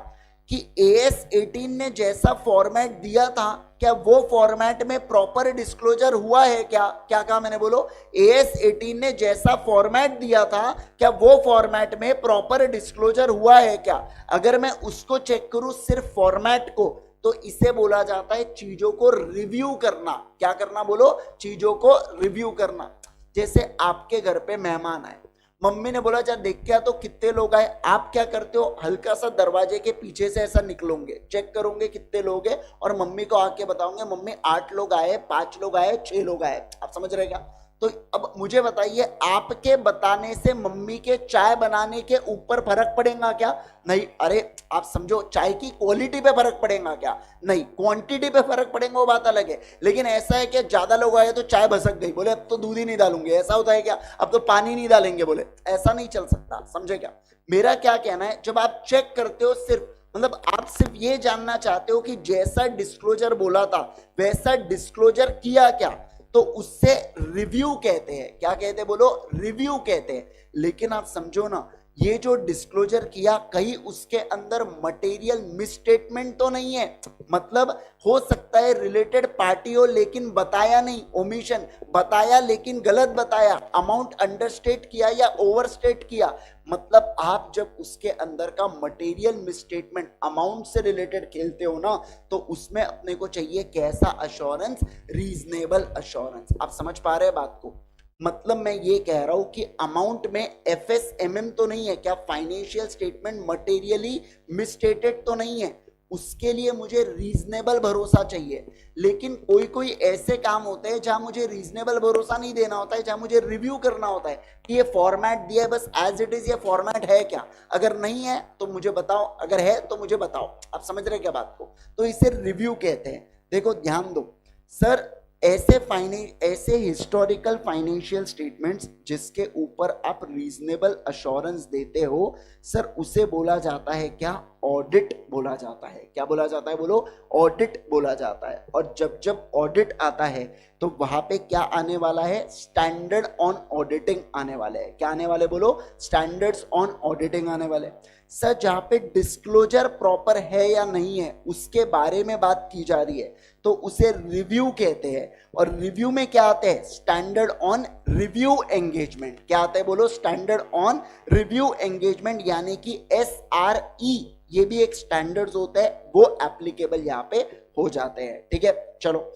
S1: कि AS 18 ने जैसा फॉर्मेट दिया था, क्या वो फॉर्मेट में प्रॉपर डिस्क्लोजर हुआ है? क्या क्या कहा मैंने? बोलो, AS 18 ने जैसा फॉर्मेट दिया था, क्या वो फॉर्मेट में प्रॉपर डिस्क्लोजर हुआ है क्या? अगर मैं उसको चेक करूं सिर्फ फॉर्मेट को, तो इसे बोला जाता है चीजों को रिव्यू करना। क्या करना बोलो? चीजों को रिव्यू करना। जैसे आपके घर पे मेहमान आए, मम्मी ने बोला जा देख क्या तो कितने लोग आए, आप क्या करते हो? हल्का सा दरवाजे के पीछे से ऐसा निकलोगे, चेक करोगे कितने लोग हैं और मम्मी को आके बताओगे मम्मी 8 लोग आए, 5 लोग आए, 6 लोग आए। आप समझ रहे क्या? तो अब मुझे बताइए, आपके बताने से मम्मी के चाय बनाने के ऊपर फर्क पड़ेगा क्या? नहीं। अरे आप समझो, चाय की क्वालिटी पे फर्क पड़ेगा क्या? नहीं। क्वांटिटी पे फर्क पड़ेगा वो बात अलग है, लेकिन ऐसा है कि ज्यादा लोग आए तो चाय भसक गई, बोले अब तो दूध ही नहीं डालूंगे, ऐसा होता है क्या? अब तो पानी नहीं डालेंगे, बोले ऐसा नहीं चल सकता। समझे क्या मेरा क्या कहना है? जब आप चेक करते हो, सिर्फ मतलब आप सिर्फ ये जानना चाहते हो कि जैसा डिस्क्लोजर बोला था वैसा डिस्क्लोजर किया क्या, तो उससे रिव्यू कहते हैं। क्या कहते हैं बोलो? रिव्यू कहते हैं। लेकिन आप समझो ना, ये जो डिस्क्लोजर किया कहीं उसके अंदर मटेरियल मिसस्टेटमेंट तो नहीं है? मतलब हो सकता है रिलेटेड पार्टी हो लेकिन बताया नहीं, ओमिशन, बताया लेकिन गलत बताया, अमाउंट अंडरस्टेट किया या ओवरस्टेट किया। मतलब आप जब उसके अंदर का मटेरियल मिसस्टेटमेंट अमाउंट से रिलेटेड खेलते हो ना, तो उसमें अपने को चाहिए कैसा अश्योरेंस? Reasonable assurance. आप समझ पा रहे हैं बात को? मतलब मैं ये कह रहा हूं कि अमाउंट में एफएसएमएम तो नहीं है क्या? फाइनेंशियल स्टेटमेंट मटेरियली मिसस्टेटेड तो नहीं है? उसके लिए मुझे रीजनेबल भरोसा चाहिए। लेकिन कोई कोई ऐसे काम होते हैं जहां मुझे रीजनेबल भरोसा नहीं देना होता है, जहां मुझे रिव्यू करना होता है कि ये फॉर्मेट दिया है बस एज इट इज, ये फॉर्मेट है क्या? अगर नहीं है तो मुझे बताओ, अगर है तो मुझे बताओ। आप समझ रहे क्या बात को? तो इसे रिव्यू कहते हैं। देखो ध्यान दो सर, ऐसे हिस्टोरिकल फाइनेंशियल स्टेटमेंट्स जिसके ऊपर आप रीजनेबल अश्योरेंस देते हो सर, उसे बोला जाता है क्या? ऑडिट बोला जाता है। क्या बोला जाता है बोलो? ऑडिट बोला जाता है। और जब जब ऑडिट आता है तो वहां पे क्या आने वाला है? स्टैंडर्ड ऑन ऑडिटिंग आने वाले हैं। क्या आने वाले बोलो? स्टैंडर्ड्स ऑन ऑडिटिंग आने वाले। सर जहां पे डिस्क्लोजर प्रॉपर है या नहीं है उसके बारे में बात की जा रही है तो उसे रिव्यू कहते हैं। और रिव्यू में क्या आते हैं? Standard on review engagement. क्या आता है बोलो? स्टैंडर्ड ऑन रिव्यू एंगेजमेंट, यानी कि SRE, ये भी एक स्टैंडर्ड्स होता है, वो एप्लीकेबल यहाँ पे हो जाते हैं। ठीक है, चलो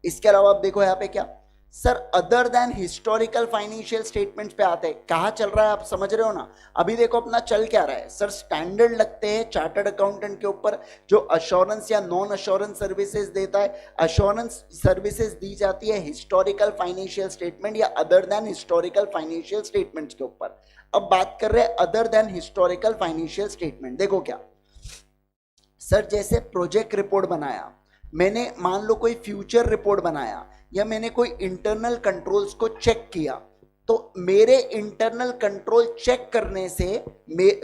S1: इसके अलावा आप देखो यहाँ पे क्या sir, other than historical financial statements पे आते हैं। कहाँ चल रहा है आप समझ रहे हो ना? अभी देखो अपना चल क्या रहा है सर, स्टैंडर्ड लगते हैं चार्टर्ड अकाउंटेंट के ऊपर जो अश्योरेंस या नॉन अश्योरेंस सर्विसेज देता है। अश्योरेंस सर्विसेज दी जाती है हिस्टोरिकल फाइनेंशियल स्टेटमेंट या other than historical financial statements के ऊपर। अब बात कर रहे हैं other than historical financial statement. देखो क्या सर, जैसे प्रोजेक्ट रिपोर्ट बनाया मैंने, मान लो कोई फ्यूचर रिपोर्ट बनाया या मैंने कोई इंटरनल कंट्रोल्स को चेक किया, तो मेरे इंटरनल कंट्रोल चेक करने से,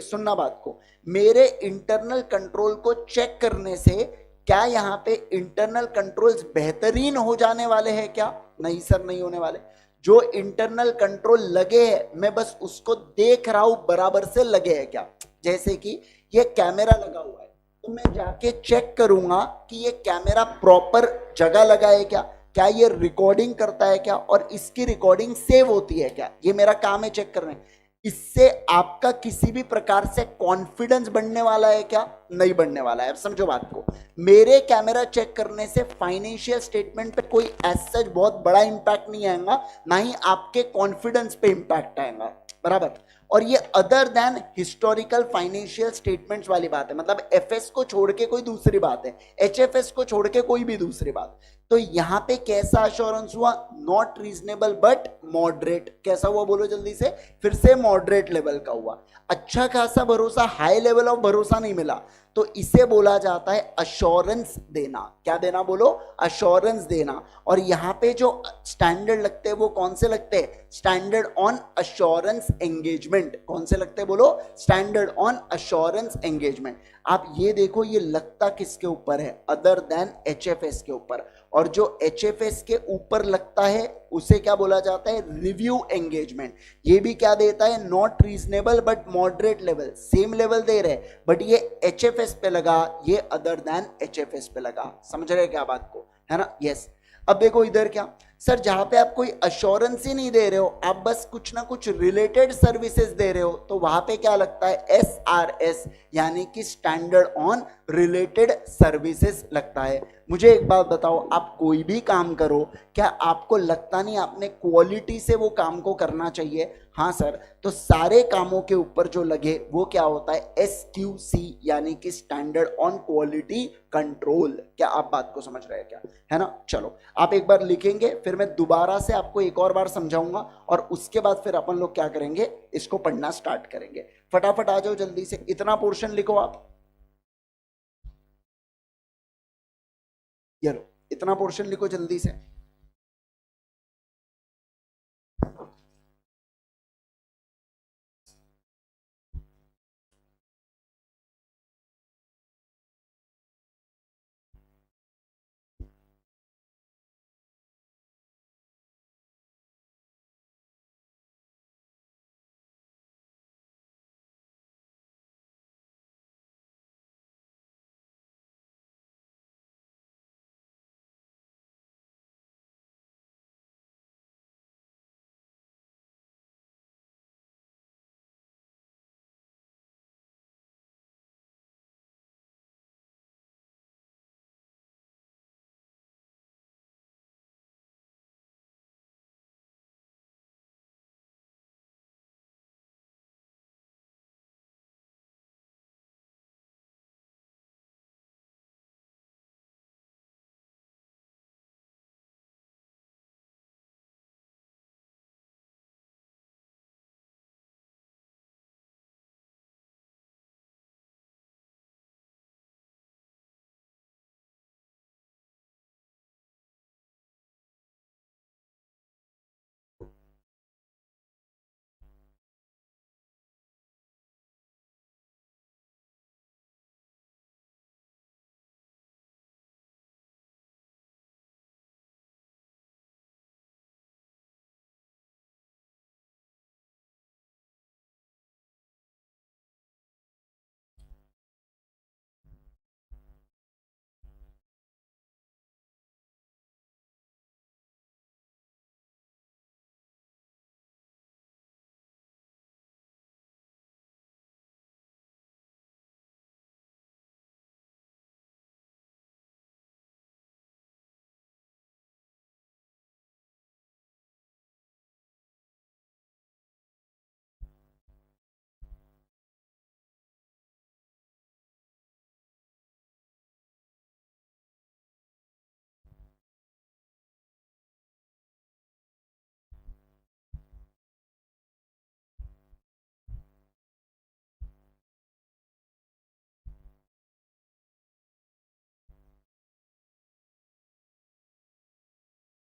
S1: सुनना बात को, मेरे इंटरनल कंट्रोल को चेक करने से क्या यहाँ पे इंटरनल कंट्रोल्स बेहतरीन हो जाने वाले हैं क्या? नहीं सर, नहीं होने वाले। जो इंटरनल कंट्रोल लगे हैं मैं बस उसको देख रहा हूं बराबर से लगे हैं क्या। जैसे कि ये कैमरा लगा हुआ है तो मैं जाके चेक करूंगा कि ये कैमरा प्रॉपर जगह लगा है क्या, क्या ये रिकॉर्डिंग करता है क्या, और इसकी रिकॉर्डिंग सेव होती है क्या। ये मेरा काम है चेक करना है। इससे आपका किसी भी प्रकार से कॉन्फिडेंस बढ़ने वाला है क्या? नहीं बढ़ने वाला है। अब समझो बात को, मेरे कैमरा चेक करने से फाइनेंशियल स्टेटमेंट पे कोई एज सच बहुत बड़ा इंपैक्ट नहीं आएगा, ना ही आपके कॉन्फिडेंस पे इंपैक्ट आएगा, बराबर। और ये other than historical financial statements वाली बात है, मतलब एफएस को छोड़ के कोई दूसरी बात है, एचएफएस को छोड़ के कोई भी दूसरी बात। तो यहां पे कैसा अश्योरेंस हुआ? Not reasonable but moderate. कैसा हुआ बोलो जल्दी से, फिर से मॉडरेट लेवल का हुआ। अच्छा खासा भरोसा, हाई लेवल ऑफ भरोसा नहीं मिला, तो इसे बोला जाता है अश्योरेंस देना। क्या देना बोलो? अश्योरेंस देना। और यहाँ पे जो स्टैंडर्ड लगते हैं वो कौन से लगते हैं? Standard on assurance engagement. कौन से लगते हैं बोलो? Standard on assurance engagement. आप ये देखो, ये लगता किसके ऊपर है? अदर देन एचएफएस के ऊपर। और जो एचएफएस के ऊपर लगता है उसे क्या बोला जाता है? Review engagement. ये भी क्या देता है? Not reasonable but moderate level. Same level दे रहे बट ये एचएफएस पे लगा, ये अदर देन एचएफएस पे लगा। समझ रहे क्या बात को, है ना? यस। अब देखो इधर क्या सर जहां पे आप कोई अश्योरेंस ही नहीं दे रहे हो, आप बस कुछ ना कुछ रिलेटेड सर्विसेज दे रहे हो, तो वहां पे क्या लगता है, SRS, यानी कि स्टैंडर्ड ऑन रिलेटेड सर्विसेज लगता है। मुझे एक बात बताओ, आप कोई भी काम करो, क्या आपको लगता नहीं आपने क्वालिटी से वो काम को करना चाहिए? हाँ सर, तो सारे कामों के ऊपर जो लगे वो क्या होता है, SQC, यानी कि स्टैंडर्ड ऑन क्वालिटी कंट्रोल। क्या आप बात को समझ रहे हैं क्या, है ना? चलो आप एक बार लिखेंगे, फिर मैं दोबारा से आपको एक और बार समझाऊंगा, और उसके बाद फिर अपन लोग क्या करेंगे, इसको पढ़ना स्टार्ट करेंगे। फटाफट आ जाओ जल्दी से, इतना पोर्शन लिखो आप। ये लो, इतना पोर्शन लिखो जल्दी से।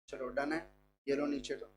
S1: चलो डन है, ये लो नीचे तो।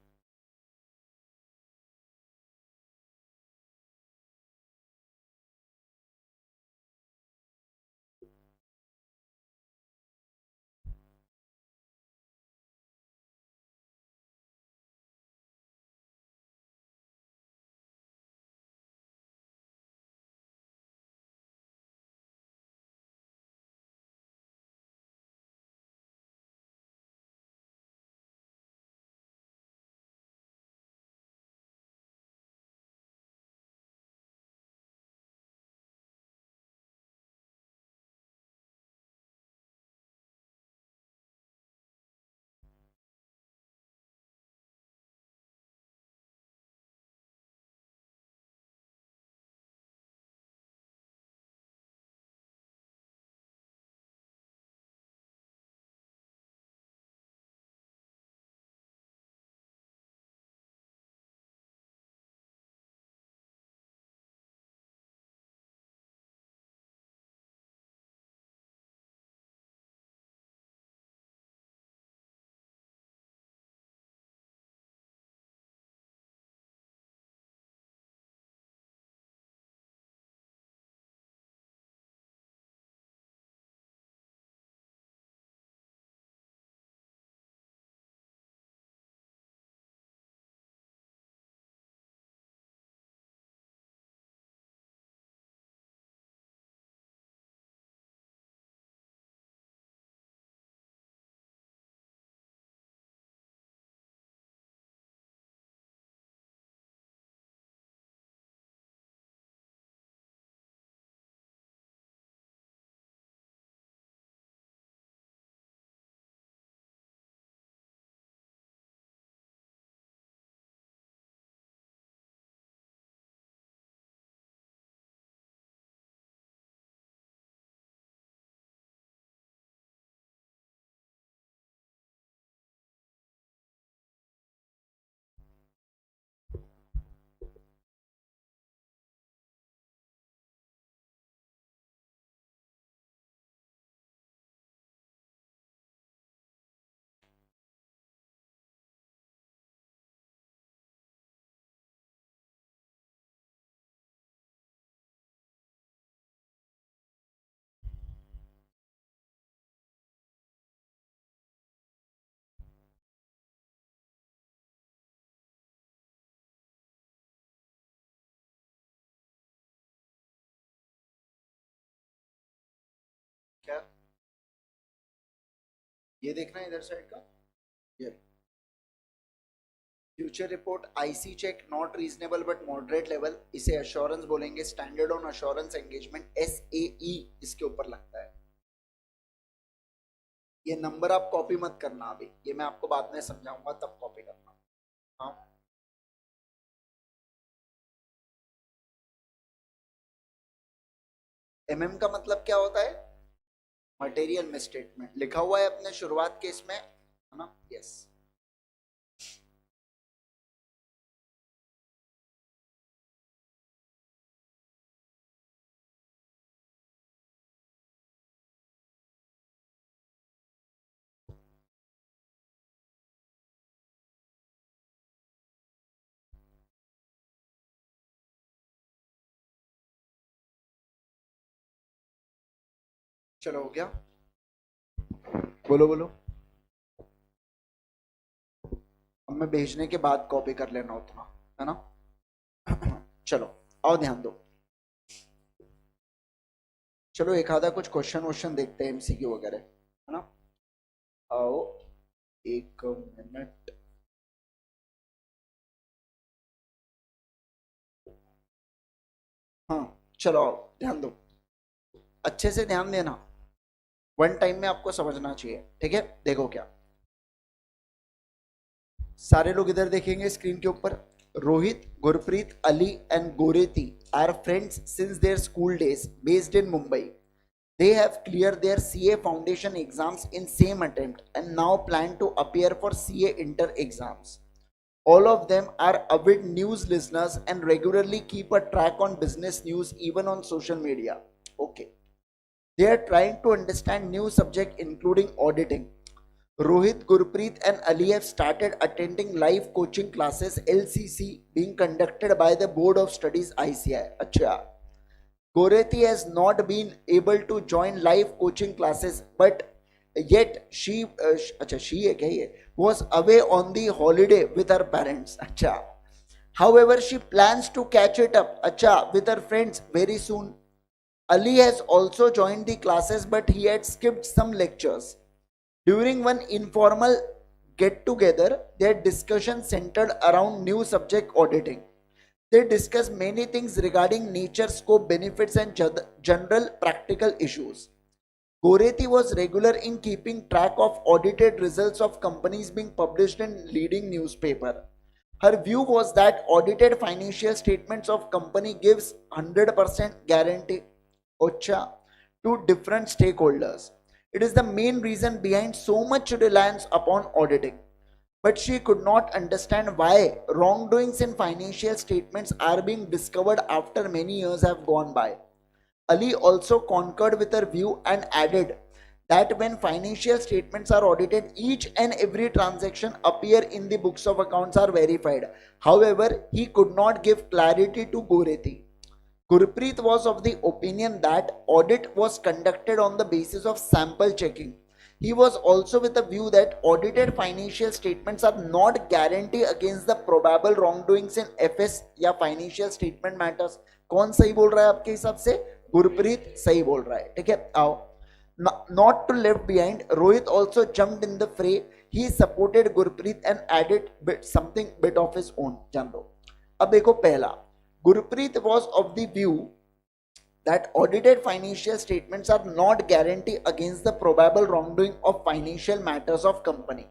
S1: क्या? ये देखना है इधर साइड का, ये future report IC check not reasonable but moderate level, इसे अश्योरेंस बोलेंगे, standard on assurance engagement SAE इसके ऊपर लगता है। ये नंबर आप कॉपी मत करना अभी, ये मैं आपको बाद में समझाऊंगा तब कॉपी करना। हाँ एमएम का मतलब क्या होता है? मटेरियल मिसस्टेटमेंट लिखा हुआ है अपने शुरुआत के इसमें, है ना? यस। चलो हो गया, बोलो बोलो। अब मैं भेजने के बाद कॉपी कर लेना उतना, है ना? चलो आओ ध्यान दो। चलो एक आधा कुछ क्वेश्चन वोश्चन देखते हैं एमसीक्यू वगैरह, है ना? आओ एक मिनट। हाँ चलो आओ ध्यान दो, अच्छे से ध्यान देना, वन टाइम में आपको समझना चाहिए, ठीक है? देखो क्या, सारे लोग इधर देखेंगे स्क्रीन के ऊपर। Rohit, Gurpreet, Ali and गोरेती are friends since their school days based in Mumbai. They have cleared their CA foundation exams in same attempt and now plan to appear for CA inter exams. All of them are avid news listeners and regularly keep a track on business news even on social media. Okay. They are trying to understand new subject including auditing. Rohit, Gurpreet and Ali have started attending live coaching classes LCC being conducted by the Board of Studies ICI. Acha. Goreti has not been able to join live coaching classes, but yet she was away on the holiday with her parents. Acha. However, she plans to catch it up, with her friends very soon. Ali has also joined the classes, but he had skipped some lectures. During one informal get together, their discussion centered around new subject auditing. They discuss many things regarding nature, scope, benefits, and general practical issues. Goreti was regular in keeping track of audited results of companies being published in leading newspaper. Her view was that audited financial statements of company gives 100% guarantee to different stakeholders. It is the main reason behind so much reliance upon auditing. But she could not understand why wrongdoings in financial statements are being discovered after many years have gone by. Ali also concurred with her view and added that when financial statements are audited, each and every transaction appear in the books of accounts are verified. However, he could not give clarity to Goreti. Gurpreet was of the opinion that audit was conducted on the basis of sample checking. He was also with the view that audited financial statements are not guarantee against the probable wrongdoings in FS या financial statement matters. कौन सही बोल रहा है आपके हिसाब से? गुरप्रीत सही बोल रहा है, ठीक है? आओ. Not to left behind, Rohit also jumped in the fray. He supported Gurpreet and added something bit of his own. जान दो. अब देखो पहला, Gurpreet was of the view that audited financial statements are not guarantee against the probable wrongdoing of financial matters of company.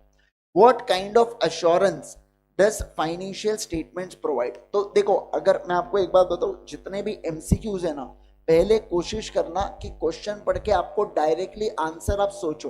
S1: What kind of assurance does financial statements provide? तो देखो, अगर मैं आपको एक बात बताऊं, जितने भी MCQs है ना, पहले कोशिश करना कि क्वेश्चन पढ़ के आपको डायरेक्टली आंसर आप सोचो,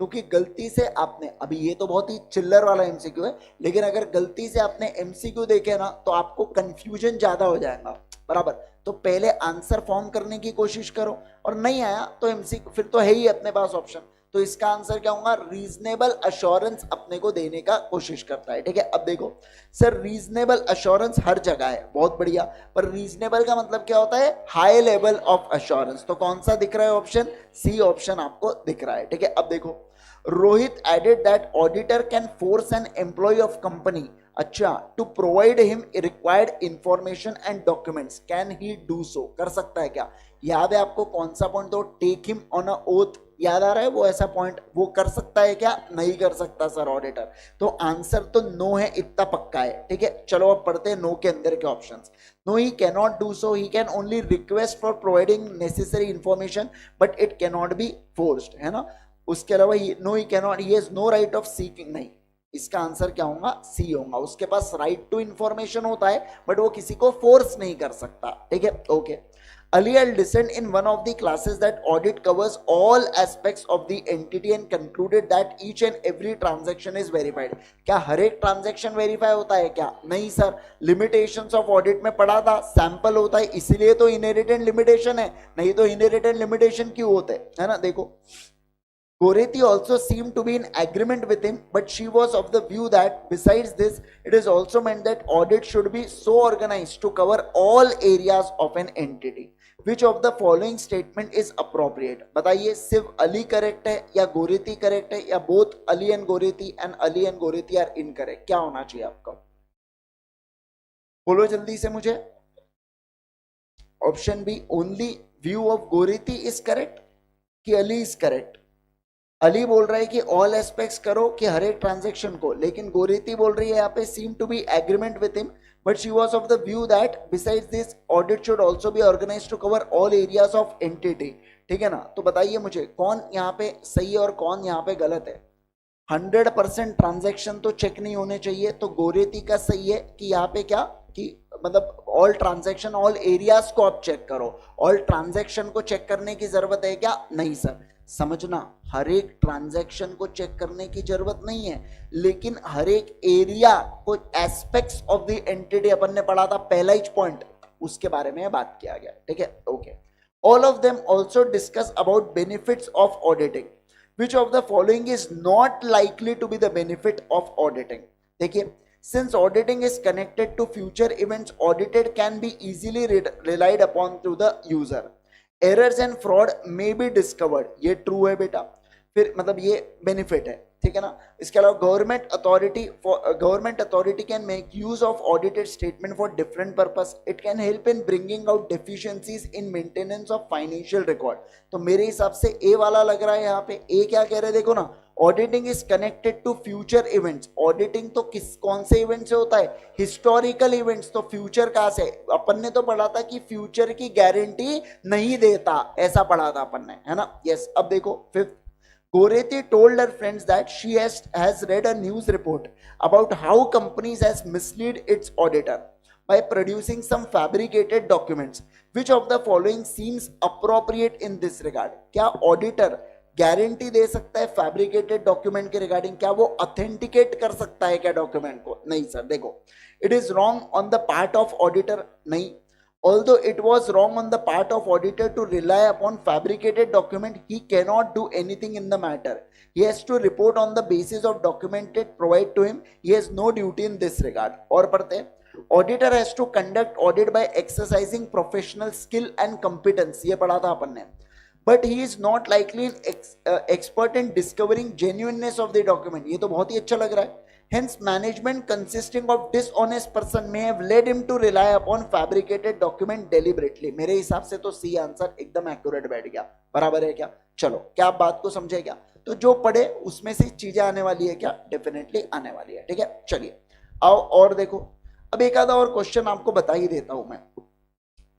S1: क्योंकि गलती से आपने, अभी ये तो बहुत ही चिल्लर वाला MCQ है, लेकिन अगर गलती से आपने MCQ देखे ना तो आपको कंफ्यूजन ज्यादा हो जाएगा, बराबर? तो पहले आंसर फॉर्म करने की कोशिश करो, और नहीं आया तो MCQ फिर तो है ही अपने पास ऑप्शन, तो इसका आंसर क्या होगा? रीजनेबल अश्योरेंस अपने को देने का कोशिश करता है, ठीक है? अब देखो सर, रीजनेबल अश्योरेंस हर जगह है, बहुत बढ़िया, पर रीजनेबल का मतलब क्या होता है? High level of assurance. तो कौन सा दिख रहा है ऑप्शन? सी ऑप्शन आपको दिख रहा है, ठीक है? अब देखो, Rohit added that auditor can force an employ of company to provide him required information and documents. Can he do so? कर सकता है क्या? याद है आपको कौन सा पॉइंट? तो take him on a oath, याद आ रहा है वो ऐसा पॉइंट वो कर सकता है क्या? नहीं कर सकता सर ऑडिटर। तो आंसर तो नो है, इतना पक्का है। ठीक है, चलो अब पढ़ते हैं नो के अंदर के options. No, he can not do so, he can only request for providing necessary information but it can not be forced, है ना। उसके अलावा no, he can not, he has no right of seeking, नहीं, इसका answer क्या होगा? सी होगा। उसके पास राइट टू इंफॉर्मेशन होता है बट वो किसी को फोर्स नहीं कर सकता। ठीक है, okay. Ali had listened in one of the classes that audit covers all aspects of the entity and concluded that each and every transaction is verified. क्या हर एक ट्रांजैक्शन वेरीफाई होता है क्या? नहीं सर। लिमिटेशंस ऑफ ऑडिट में पढ़ा था, sample होता है, इसीलिए तो इनहेरिटेंट लिमिटेशन है, नहीं तो इनहेरिटेंट लिमिटेशन क्यों होते हैं, है ना। देखो, Gorethi also seemed to be in agreement with him, but she was of the view that besides this, it is also meant that audit should be so organized to cover all areas of an entity. Which of the following statement is appropriate? बताइए, सिर्फ Ali correct है या गोरेती correct है या both Ali and Goretti and Ali and गोरेती are incorrect? क्या होना चाहिए आपका? बोलो जल्दी से मुझे। Option B, only view of Goretti is correct कि अली इज करेक्ट? अली बोल रहा है कि ऑल एस्पेक्ट्स करो कि हर एक ट्रांजैक्शन को, लेकिन गोरेती बोल रही है यहाँ पे seem to be agreement with him but she was of the view that besides this audit should also be organized to cover all areas of entity. ठीक है ना। तो बताइए मुझे कौन यहाँ पे सही है और कौन यहाँ पे गलत है? 100% ट्रांजैक्शन तो चेक नहीं होने चाहिए, तो गोरेती का सही है कि यहाँ पे क्या कि मतलब ऑल ट्रांजैक्शन ऑल एरियाज को आप चेक करो। ऑल ट्रांजैक्शन को चेक करने की जरूरत है क्या? नहीं सर। समझना, हर एक ट्रांजैक्शन को चेक करने की जरूरत नहीं है, लेकिन हर एक एरिया को, एस्पेक्ट्स ऑफ द एंटिटी अपन ने पढ़ा था पहला ही पॉइंट, उसके बारे में बात किया गया। ठीक है, okay. All of them also discuss about benefits of auditing. Which of the following is not likely to be the benefit of auditing? देखिए, since auditing is connected to future events, audited can be easily relied upon to the user. Errors and fraud may be discovered, ये true है बेटा, फिर मतलब ये benefit है। ठीक है ना। इसके अलावा government authority can make use of audited statement for different purpose. It can help in bringing out deficiencies in maintenance of financial record. तो मेरे हिसाब से ए वाला लग रहा है यहाँ पे। ए क्या कह रहे हैं देखो ना, auditing is connected to future events. Auditing तो कौन से इवेंट से होता है? Historical events. तो फ्यूचर कहां से? अपन ने तो पढ़ा था कि फ्यूचर की गारंटी नहीं देता, ऐसा पढ़ा था अपन ने, है ना। यस, अब देखो fifth, Gorethi told her friends that she has read a news report about how companies has misled its auditor by producing some fabricated documents. Which of the following seems appropriate in this regard? क्या auditor guarantee दे सकता है fabricated document के regarding? क्या वो authenticate कर सकता है क्या डॉक्यूमेंट को? नहीं सर। देखो, it is wrong on the part of auditor, नहीं। Although it was wrong on the part of auditor to rely upon fabricated document, he cannot do anything in the matter. He has to report on the basis of documented provided to him. He has no duty in this regard. और पढ़ते हैं, auditor has to conduct audit by exercising professional skill and competence. ये पढ़ा था अपन ने। But he is not likely expert in discovering genuineness of the document. ये तो बहुत ही अच्छा लग रहा है। Hence, management consisting of dishonest person may have led him to rely upon fabricated document deliberately. मेरे हिसाब से तो सी आंसर एकदम एक्यूरेट बैठ गया। बराबर है क्या? चलो, क्या आप बात को समझे क्या? तो जो पढ़े उसमें से चीजें आने वाली है क्या? डेफिनेटली आने वाली है। ठीक है, चलिए आओ और देखो। अब एक आधा और क्वेश्चन आपको बता ही देता हूं मैं,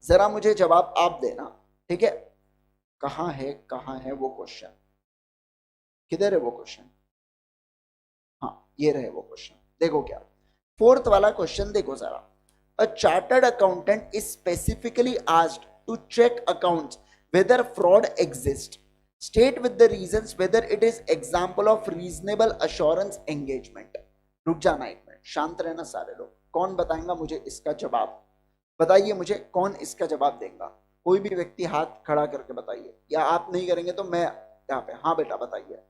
S1: जरा मुझे जवाब आप देना। ठीक है, कहां है वो क्वेश्चन? किधर है वो क्वेश्चन? ये रहे वो क्वेश्चन। देखो क्या, फोर्थ वाला क्वेश्चन देखो जरा। A chartered accountant is specifically asked to check accounts whether fraud exist. State with the reasons whether it is example of reasonable assurance engagement. रुक जाना एक मिनट, शांत रहना सारे लोग। कौन बताएगा मुझे इसका जवाब? बताइए मुझे कौन इसका जवाब देगा? कोई भी व्यक्ति हाथ खड़ा करके बताइए, या आप नहीं करेंगे तो मैं यहाँ पे। हाँ बेटा बताइए।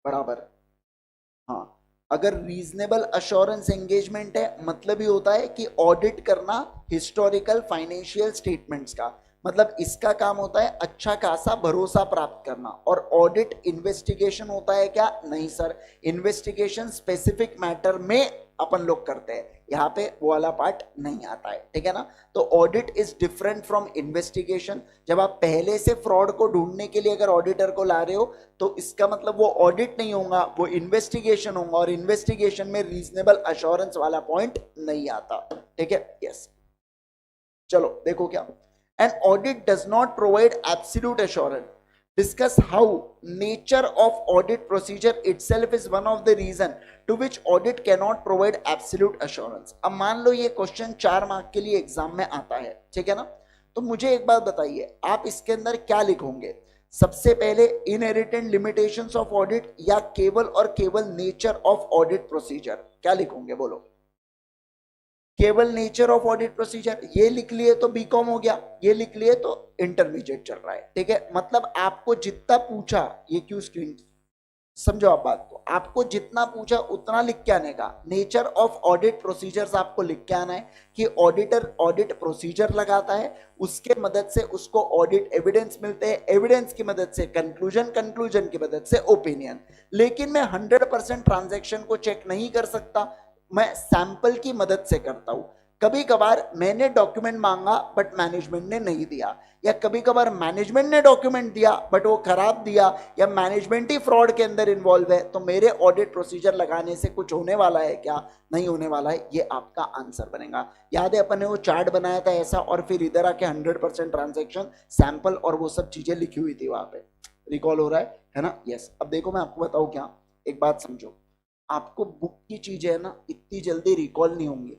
S1: बराबर। हाँ, अगर रीजनेबल अश्योरेंस एंगेजमेंट है, मतलब ही होता है कि ऑडिट करना हिस्टोरिकल फाइनेंशियल स्टेटमेंट्स का, मतलब इसका काम होता है अच्छा खासा भरोसा प्राप्त करना। और ऑडिट इन्वेस्टिगेशन होता है क्या? नहीं सर, इन्वेस्टिगेशन स्पेसिफिक मैटर में अपन लोग करते हैं, यहाँ पे वो वाला पार्ट नहीं आता है, ठीक है ना। तो audit is different from investigation. जब आप पहले से फ्रॉड को ढूंढने के लिए अगर ऑडिटर को ला रहे हो तो इसका मतलब वो ऑडिट नहीं होगा, वो इन्वेस्टिगेशन होगा, और इन्वेस्टिगेशन में रीजनेबल अश्योरेंस वाला पॉइंट नहीं आता, ठीक है। यस, चलो देखो क्या, an audit does not provide absolute assurance. Discuss how nature of audit procedure itself is one of the reason to which audit cannot provide absolute assurance। अब मान लो ये क्वेश्चन 4 मार्क के लिए एग्जाम में आता है, ठीक है ना। तो मुझे एक बात बताइए, आप इसके अंदर क्या लिखोगे? सबसे पहले इनहेरिटेंट लिमिटेशंस ऑफ ऑडिट या केवल और केवल नेचर ऑफ ऑडिट प्रोसीजर, क्या लिखोगे बोलो? केवल नेचर ऑफ ऑडिट प्रोसीजर, ये लिख लिए तो बीकॉम हो गया, ये लिख लिए तो इंटरमीडिएट चल रहा है, ठीक है। मतलब आपको जितना पूछा, ये क्यों स्क्रीन, समझो आप बात को, आपको जितना पूछा उतना लिख के आने का। नेचर ऑफ ऑडिट प्रोसीजर्स आपको लिख के आना है कि ऑडिटर ऑडिट प्रोसीजर लगाता है, उसके मदद से उसको ऑडिट एविडेंस मिलते हैं, एविडेंस की मदद से कंक्लूजन, कंक्लूजन की मदद से ओपिनियन। लेकिन मैं 100% ट्रांजैक्शन को चेक नहीं कर सकता, मैं सैंपल की मदद से करता हूं। कभी कभार मैंने डॉक्यूमेंट मांगा बट मैनेजमेंट ने नहीं दिया, या कभी कभार मैनेजमेंट ने डॉक्यूमेंट दिया बट वो खराब दिया, या मैनेजमेंट ही फ्रॉड के अंदर इन्वॉल्व है, तो मेरे ऑडिट प्रोसीजर लगाने से कुछ होने वाला है क्या? नहीं होने वाला है, ये आपका आंसर बनेगा। याद है अपन ने वो चार्ट बनाया था ऐसा, और फिर इधर आके 100% ट्रांजेक्शन, सैंपल और वो सब चीजें लिखी हुई थी वहां पे, रिकॉल हो रहा है ना? यस। अब देखो मैं आपको बताऊं क्या, एक बात समझो, आपको बुक की चीजें है ना इतनी जल्दी रिकॉल नहीं होंगी,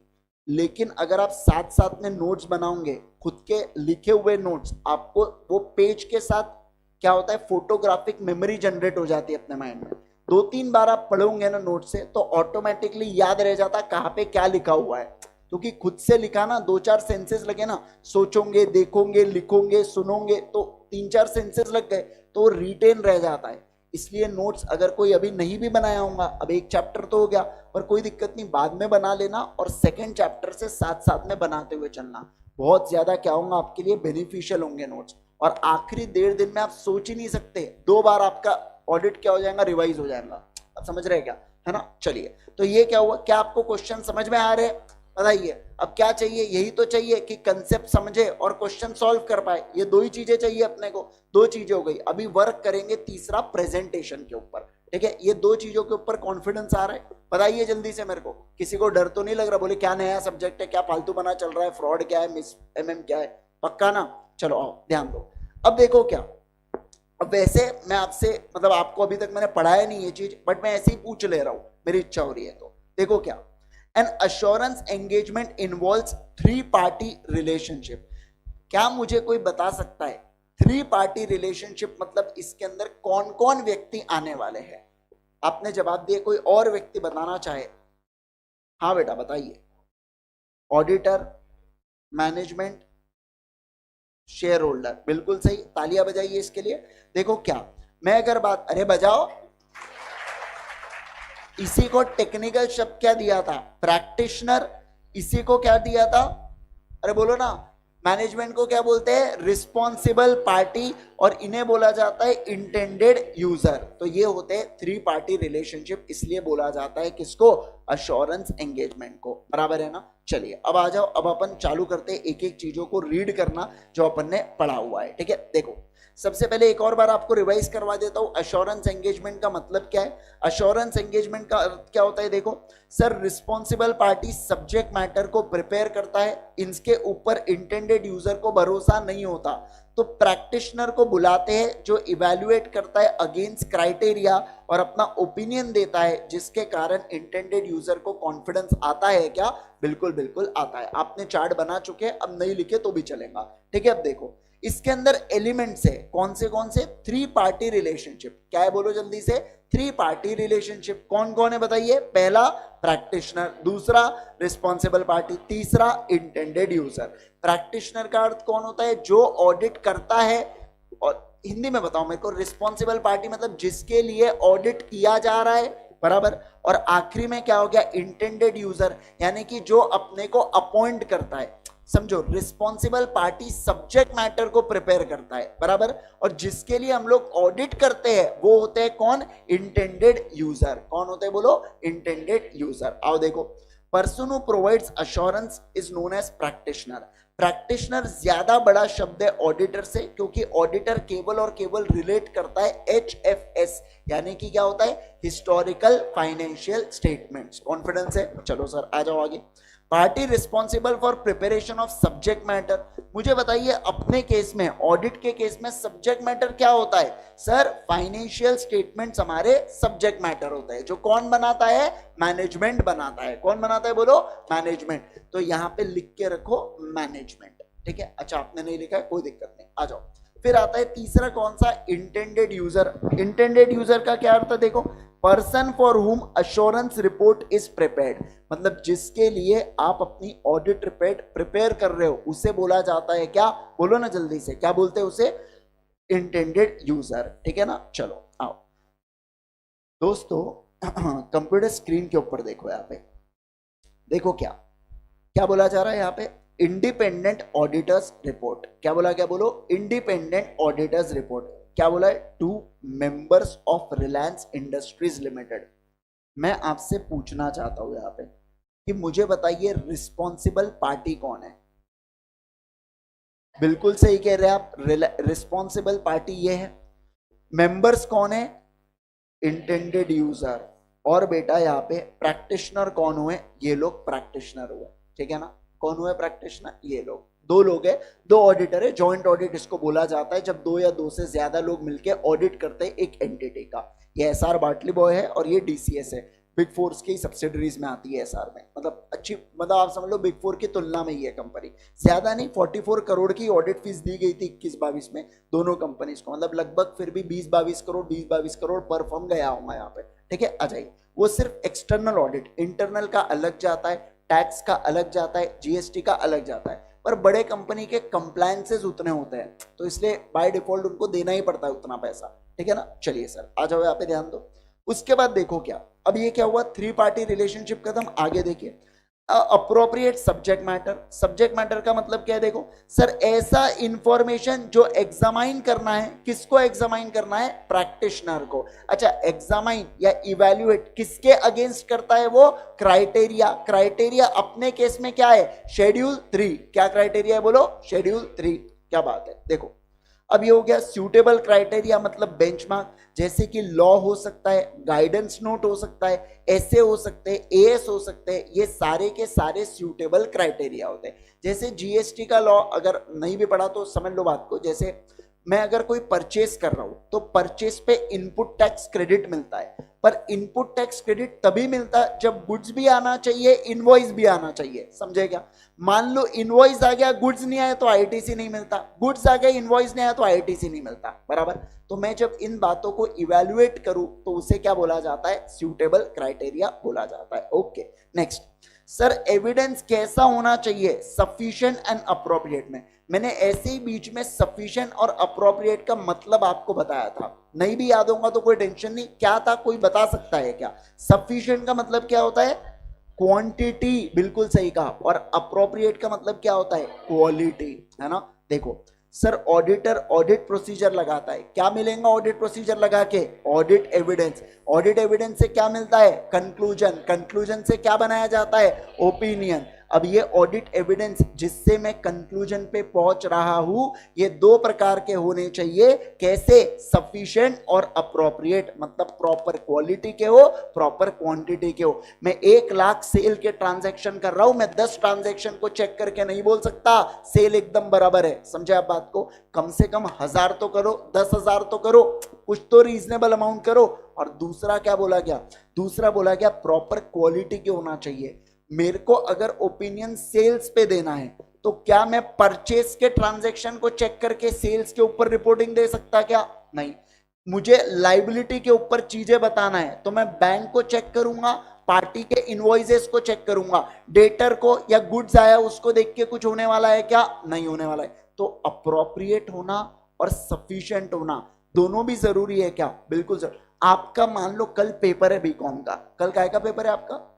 S1: लेकिन अगर आप साथ साथ में नोट्स बनाओगे, खुद के लिखे हुए नोट्स, आपको वो पेज के साथ क्या होता है, फोटोग्राफिक मेमोरी जनरेट हो जाती है अपने माइंड में। 2-3 बार आप पढ़ोगे ना नोट से तो ऑटोमेटिकली याद रह जाता कहाँ पे क्या लिखा हुआ है, क्योंकि खुद से लिखा ना 2-4 सेंसेस लगे ना, सोचोगे, देखोगे, लिखोगे, सुनोगे, तो 3-4 सेंसेस लग गए तो रिटेन रह जाता है। इसलिए नोट्स अगर कोई अभी नहीं भी बनाया होगा, अब एक चैप्टर तो हो गया, पर कोई दिक्कत नहीं, बाद में बना लेना, और सेकंड चैप्टर से साथ साथ में बनाते हुए चलना, बहुत ज्यादा क्या होगा आपके लिए, बेनिफिशियल होंगे नोट्स। और आखिरी 1.5 दिन में आप सोच ही नहीं सकते, 2 बार आपका ऑडिट क्या हो जाएगा, रिवाइज हो जाएगा। अब समझ रहे क्या, है ना? चलिए, तो ये क्या हुआ, क्या आपको क्वेश्चन समझ में आ रहे हैं? बताइए। अब क्या चाहिए? यही तो चाहिए कि कंसेप्ट समझे और क्वेश्चन सॉल्व कर पाए, ये 2 ही चीजें चाहिए अपने को। 2 चीजें हो गई, अभी वर्क करेंगे तीसरा प्रेजेंटेशन के ऊपर, ठीक है। ये 2 चीजों के ऊपर कॉन्फिडेंस आ रहा है? बताइए जल्दी से मेरे को, किसी को डर तो नहीं लग रहा? बोले क्या नया सब्जेक्ट है, क्या फालतू बना चल रहा है, फ्रॉड क्या है, मिस एमएम क्या है, पक्का ना? चलो आओ ध्यान दो। अब देखो क्या, अब वैसे मैं आपसे, मतलब आपको अभी तक मैंने पढ़ाया नहीं ये चीज, बट मैं ऐसे ही पूछ ले रहा हूं, मेरी इच्छा हो रही है। तो देखो क्या, an assurance engagement involves 3 party relationship. क्या मुझे कोई बता सकता है 3 पार्टी रिलेशनशिप मतलब इसके अंदर कौन कौन व्यक्ति आने वाले हैं? आपने जवाब दिए, कोई और व्यक्ति बताना चाहे? हाँ बेटा बताइए। ऑडिटर, मैनेजमेंट, शेयर होल्डर, बिल्कुल सही, तालियां बजाइए इसके लिए। देखो क्या, मैं अगर बात, अरे बजाओ, इसी को टेक्निकल शब्द क्या दिया था, प्रैक्टिशनर। इसी को क्या दिया था, अरे बोलो ना, मैनेजमेंट को क्या बोलते हैं, रिस्पॉन्सिबल पार्टी, और इन्हें बोला जाता है इंटेंडेड यूजर। तो ये होते हैं 3 पार्टी रिलेशनशिप, इसलिए बोला जाता है किसको, अश्योरेंस एंगेजमेंट को, बराबर है ना? चलिए अब आ जाओ, अब अपन चालू करते हैं एक एक चीजों को रीड करना जो अपन ने पढ़ा हुआ है, ठीक है। देखो सबसे पहले एक और बार आपको रिवाइज करवा देता हूं, अश्योरेंस एंगेजमेंट का मतलब क्या है। अश्योरेंस एंगेजमेंट का अर्थ क्या होता है, देखो sir, responsible party subject matter को प्रिपेयर करता है, इनके ऊपर इंटेंडेड यूजर को भरोसा नहीं होता, तो प्रैक्टिशनर को बुलाते हैं जो इवैल्यूएट करता है अगेंस्ट क्राइटेरिया और अपना ओपिनियन देता है, जिसके कारण इंटेंडेड यूजर को कॉन्फिडेंस आता है। क्या? बिल्कुल बिल्कुल आता है। आपने चार्ट बना चुके हैं, अब नहीं लिखे तो भी चलेगा, ठीक है। अब देखो इसके अंदर एलिमेंट्स है, कौन से 3 पार्टी रिलेशनशिप। क्या है बोलो जल्दी से, 3 पार्टी रिलेशनशिप। कौन कौन है बताइए? पहला प्रैक्टिशनर, दूसरा रिस्पॉन्सिबल पार्टी, तीसरा इंटेंडेड यूजर। प्रैक्टिशनर का अर्थ कौन होता है, जो ऑडिट करता है, और हिंदी में बताओ मेरे को, रिस्पॉन्सिबल पार्टी मतलब जिसके लिए ऑडिट किया जा रहा है, बराबर। और आखिरी में क्या हो गया, इंटेंडेड यूजर, यानी कि जो अपने को अपॉइंट करता है। समझो, रिस्पॉन्सिबल पार्टी सब्जेक्ट मैटर को प्रिपेयर करता है, बराबर, और जिसके लिए हम लोग ऑडिट करते हैं वो होते हैं कौन, इंटेंडेड यूजर। कौन होते हैं बोलो, इंटेंडेड यूजर। आओ देखो, person who provides assurance is known as practitioner. Practitioner ज्यादा बड़ा शब्द है ऑडिटर से, क्योंकि ऑडिटर केवल और केवल रिलेट करता है HFS, यानी कि क्या होता है, हिस्टोरिकल फाइनेंशियल स्टेटमेंट्स। कॉन्फिडेंस है? चलो सर आ जाओ आगे। Party responsible for preparation of subject matter. मुझे बताइए अपने केस में, ऑडिट के केस में सब्जेक्ट मैटर क्या होता है? सर फाइनेंशियल स्टेटमेंट्स हमारे सब्जेक्ट मैटर होता है। जो कौन बनाता है? मैनेजमेंट बनाता है। कौन बनाता है बोलो? मैनेजमेंट। तो यहां पे लिख के रखो मैनेजमेंट, ठीक है। अच्छा आपने नहीं लिखा है, कोई दिक्कत नहीं, आ जाओ। फिर आता है तीसरा कौन सा? Intended user. इंटेंडेड यूजर का क्या अर्थ है? देखो, पर्सन फॉर हुम अश्योरेंस रिपोर्ट इज प्रिपेयर्ड, मतलब जिसके लिए आप अपनी ऑडिट रिपोर्ट प्रिपेयर कर रहे हो उसे बोला जाता है क्या? बोलो ना जल्दी से, क्या बोलते हैं उसे? इंटेंडेड यूजर, ठीक है ना। चलो आओ दोस्तों, कंप्यूटर स्क्रीन के ऊपर देखो, यहाँ पे देखो क्या क्या बोला जा रहा है यहाँ पे? Independent auditors report. क्या बोला? क्या बोलो? Independent auditors report. क्या बोला है? 2 members of Reliance industries limited. मैं आपसे पूछना चाहता हूं यहाँ पे कि मुझे बताइए रिस्पॉन्सिबल पार्टी कौन है? बिल्कुल सही कह रहे हैं आप, रिस्पॉन्सिबल पार्टी ये है। मेंबर्स कौन है? Intended user. और बेटा यहाँ पे प्रैक्टिशनर कौन हुए? ये लोग प्रैक्टिशनर हुए, ठीक है ना। कौन हुए प्रैक्टिशनर? ये लोग। 2 लोग है, 2 ऑडिटर है। जॉइंट ऑडिट इसको बोला जाता है जब 2 या 2 से ज्यादा लोग मिलकर ऑडिट करते हैं एक एंटिटी का। ये SR बार्टली बॉय है और ये DCS है, बिग फोर्स की सब्सिडरीज में आती है SR में। मतलब अच्छी, मतलब आप समझ लो बिग फोर की तुलना में ये कंपनी ज्यादा नहीं, 44 करोड़ की ऑडिट फीस दी गई थी 21-22 में दोनों कंपनीज को, मतलब लगभग फिर भी 20-22 करोड़ पर फर्म गया होगा यहाँ पे, ठीक है। आ जाइए, वो सिर्फ एक्सटर्नल ऑडिट, इंटरनल का अलग जाता है, टैक्स का अलग जाता है, GST का अलग जाता है, पर बड़े कंपनी के कंप्लायंसेस उतने होते हैं तो इसलिए बाय डिफॉल्ट उनको देना ही पड़ता है उतना पैसा, ठीक है ना। चलिए सर आ जाओ यहाँ पे, ध्यान दो। उसके बाद देखो क्या, अब ये क्या हुआ? 3 पार्टी रिलेशनशिप खत्म। आगे देखिए, appropriate subject matter. Subject matter का मतलब क्या है? देखो सर, ऐसा इंफॉर्मेशन जो एग्जामाइन करना है, किसको एग्जामाइन करना है? प्रैक्टिशनर को। अच्छा, एग्जामाइन या इवैल्यूएट किसके अगेंस्ट करता है वो? क्राइटेरिया। क्राइटेरिया अपने केस में क्या है? शेड्यूल 3। क्या क्राइटेरिया है बोलो? शेड्यूल 3। क्या बात है, देखो अब ये हो गया सूटेबल क्राइटेरिया, मतलब बेंचमार्क, जैसे कि लॉ हो सकता है, गाइडेंस नोट हो सकता है, ऐसे हो सकते हैं, AS हो सकते हैं, ये सारे के सारे सूटेबल क्राइटेरिया होते हैं। जैसे GST का लॉ अगर नहीं भी पढ़ा तो समझ लो बात को, जैसे मैं अगर कोई परचेस कर रहा हूं तो परचेस पे इनपुट टैक्स क्रेडिट मिलता है, पर इनपुट टैक्स क्रेडिट तभी मिलता है जब गुड्स भी आना चाहिए, इनवॉइस भी आना चाहिए, समझे क्या? मान लो इनवॉइस आ गया, गुड्स नहीं आया तो ITC नहीं मिलता, गुड्स आ गया इनवॉइस नहीं आया तो ITC नहीं मिलता, बराबर। तो मैं जब इन बातों को इवैल्यूएट करूं तो उसे क्या बोला जाता है? सूटेबल क्राइटेरिया बोला जाता है। ओके, नेक्स्ट सर, एविडेंस कैसा होना चाहिए? सफिशिएंट एंड अप्रोप्रिएट में। मैंने ऐसे ही बीच में सफिशिएंट और अप्रोप्रिएट का मतलब आपको बताया था, नहीं भी याद होगा तो कोई टेंशन नहीं। क्या था, कोई बता सकता है क्या? सफिशिएंट का मतलब क्या होता है? क्वांटिटी, बिल्कुल सही कहा। और अप्रोप्रिएट का मतलब क्या होता है? क्वालिटी, है ना। देखो सर, ऑडिटर ऑडिट प्रोसीजर लगाता है, क्या मिलेगा ऑडिट प्रोसीजर लगा के? Audit evidence. ऑडिट एविडेंस से क्या मिलता है? कंक्लूजन। कंक्लूजन से क्या बनाया जाता है? ओपिनियन। अब ये ऑडिट एविडेंस जिससे मैं कंक्लूजन पे पहुंच रहा हूं, ये 2 प्रकार के होने चाहिए। कैसे? सफिशिएंट और अप्रोप्रिएट, मतलब प्रॉपर क्वालिटी के हो, प्रॉपर क्वांटिटी के हो। मैं 1 लाख सेल के ट्रांजैक्शन कर रहा हूं, मैं 10 ट्रांजैक्शन को चेक करके नहीं बोल सकता सेल एकदम बराबर है, समझे आप बात को? कम से कम 1000 तो करो, 10,000 तो करो, कुछ तो रीजनेबल अमाउंट करो। और दूसरा क्या बोला गया? दूसरा बोला गया प्रॉपर क्वालिटी के होना चाहिए। मेरे को अगर ओपिनियन सेल्स पे देना है तो क्या मैं परचेस के ट्रांजैक्शन को चेक करके सेल्स के ऊपर रिपोर्टिंग दे सकता? क्या नहीं। मुझे लाइबिलिटी के ऊपर चीजें बताना है तो मैं बैंक को चेक करूंगा, पार्टी के इनवॉइसेस को चेक करूंगा, डेटर को या गुड्स आया उसको देख के कुछ होने वाला है क्या? नहीं होने वाला है। तो अप्रोप्रिएट होना और सफिशिएंट होना दोनों भी जरूरी है क्या? बिल्कुल जरूर। आपका मान लो कल पेपर है बीकॉम का, कल काय का पेपर है आपका?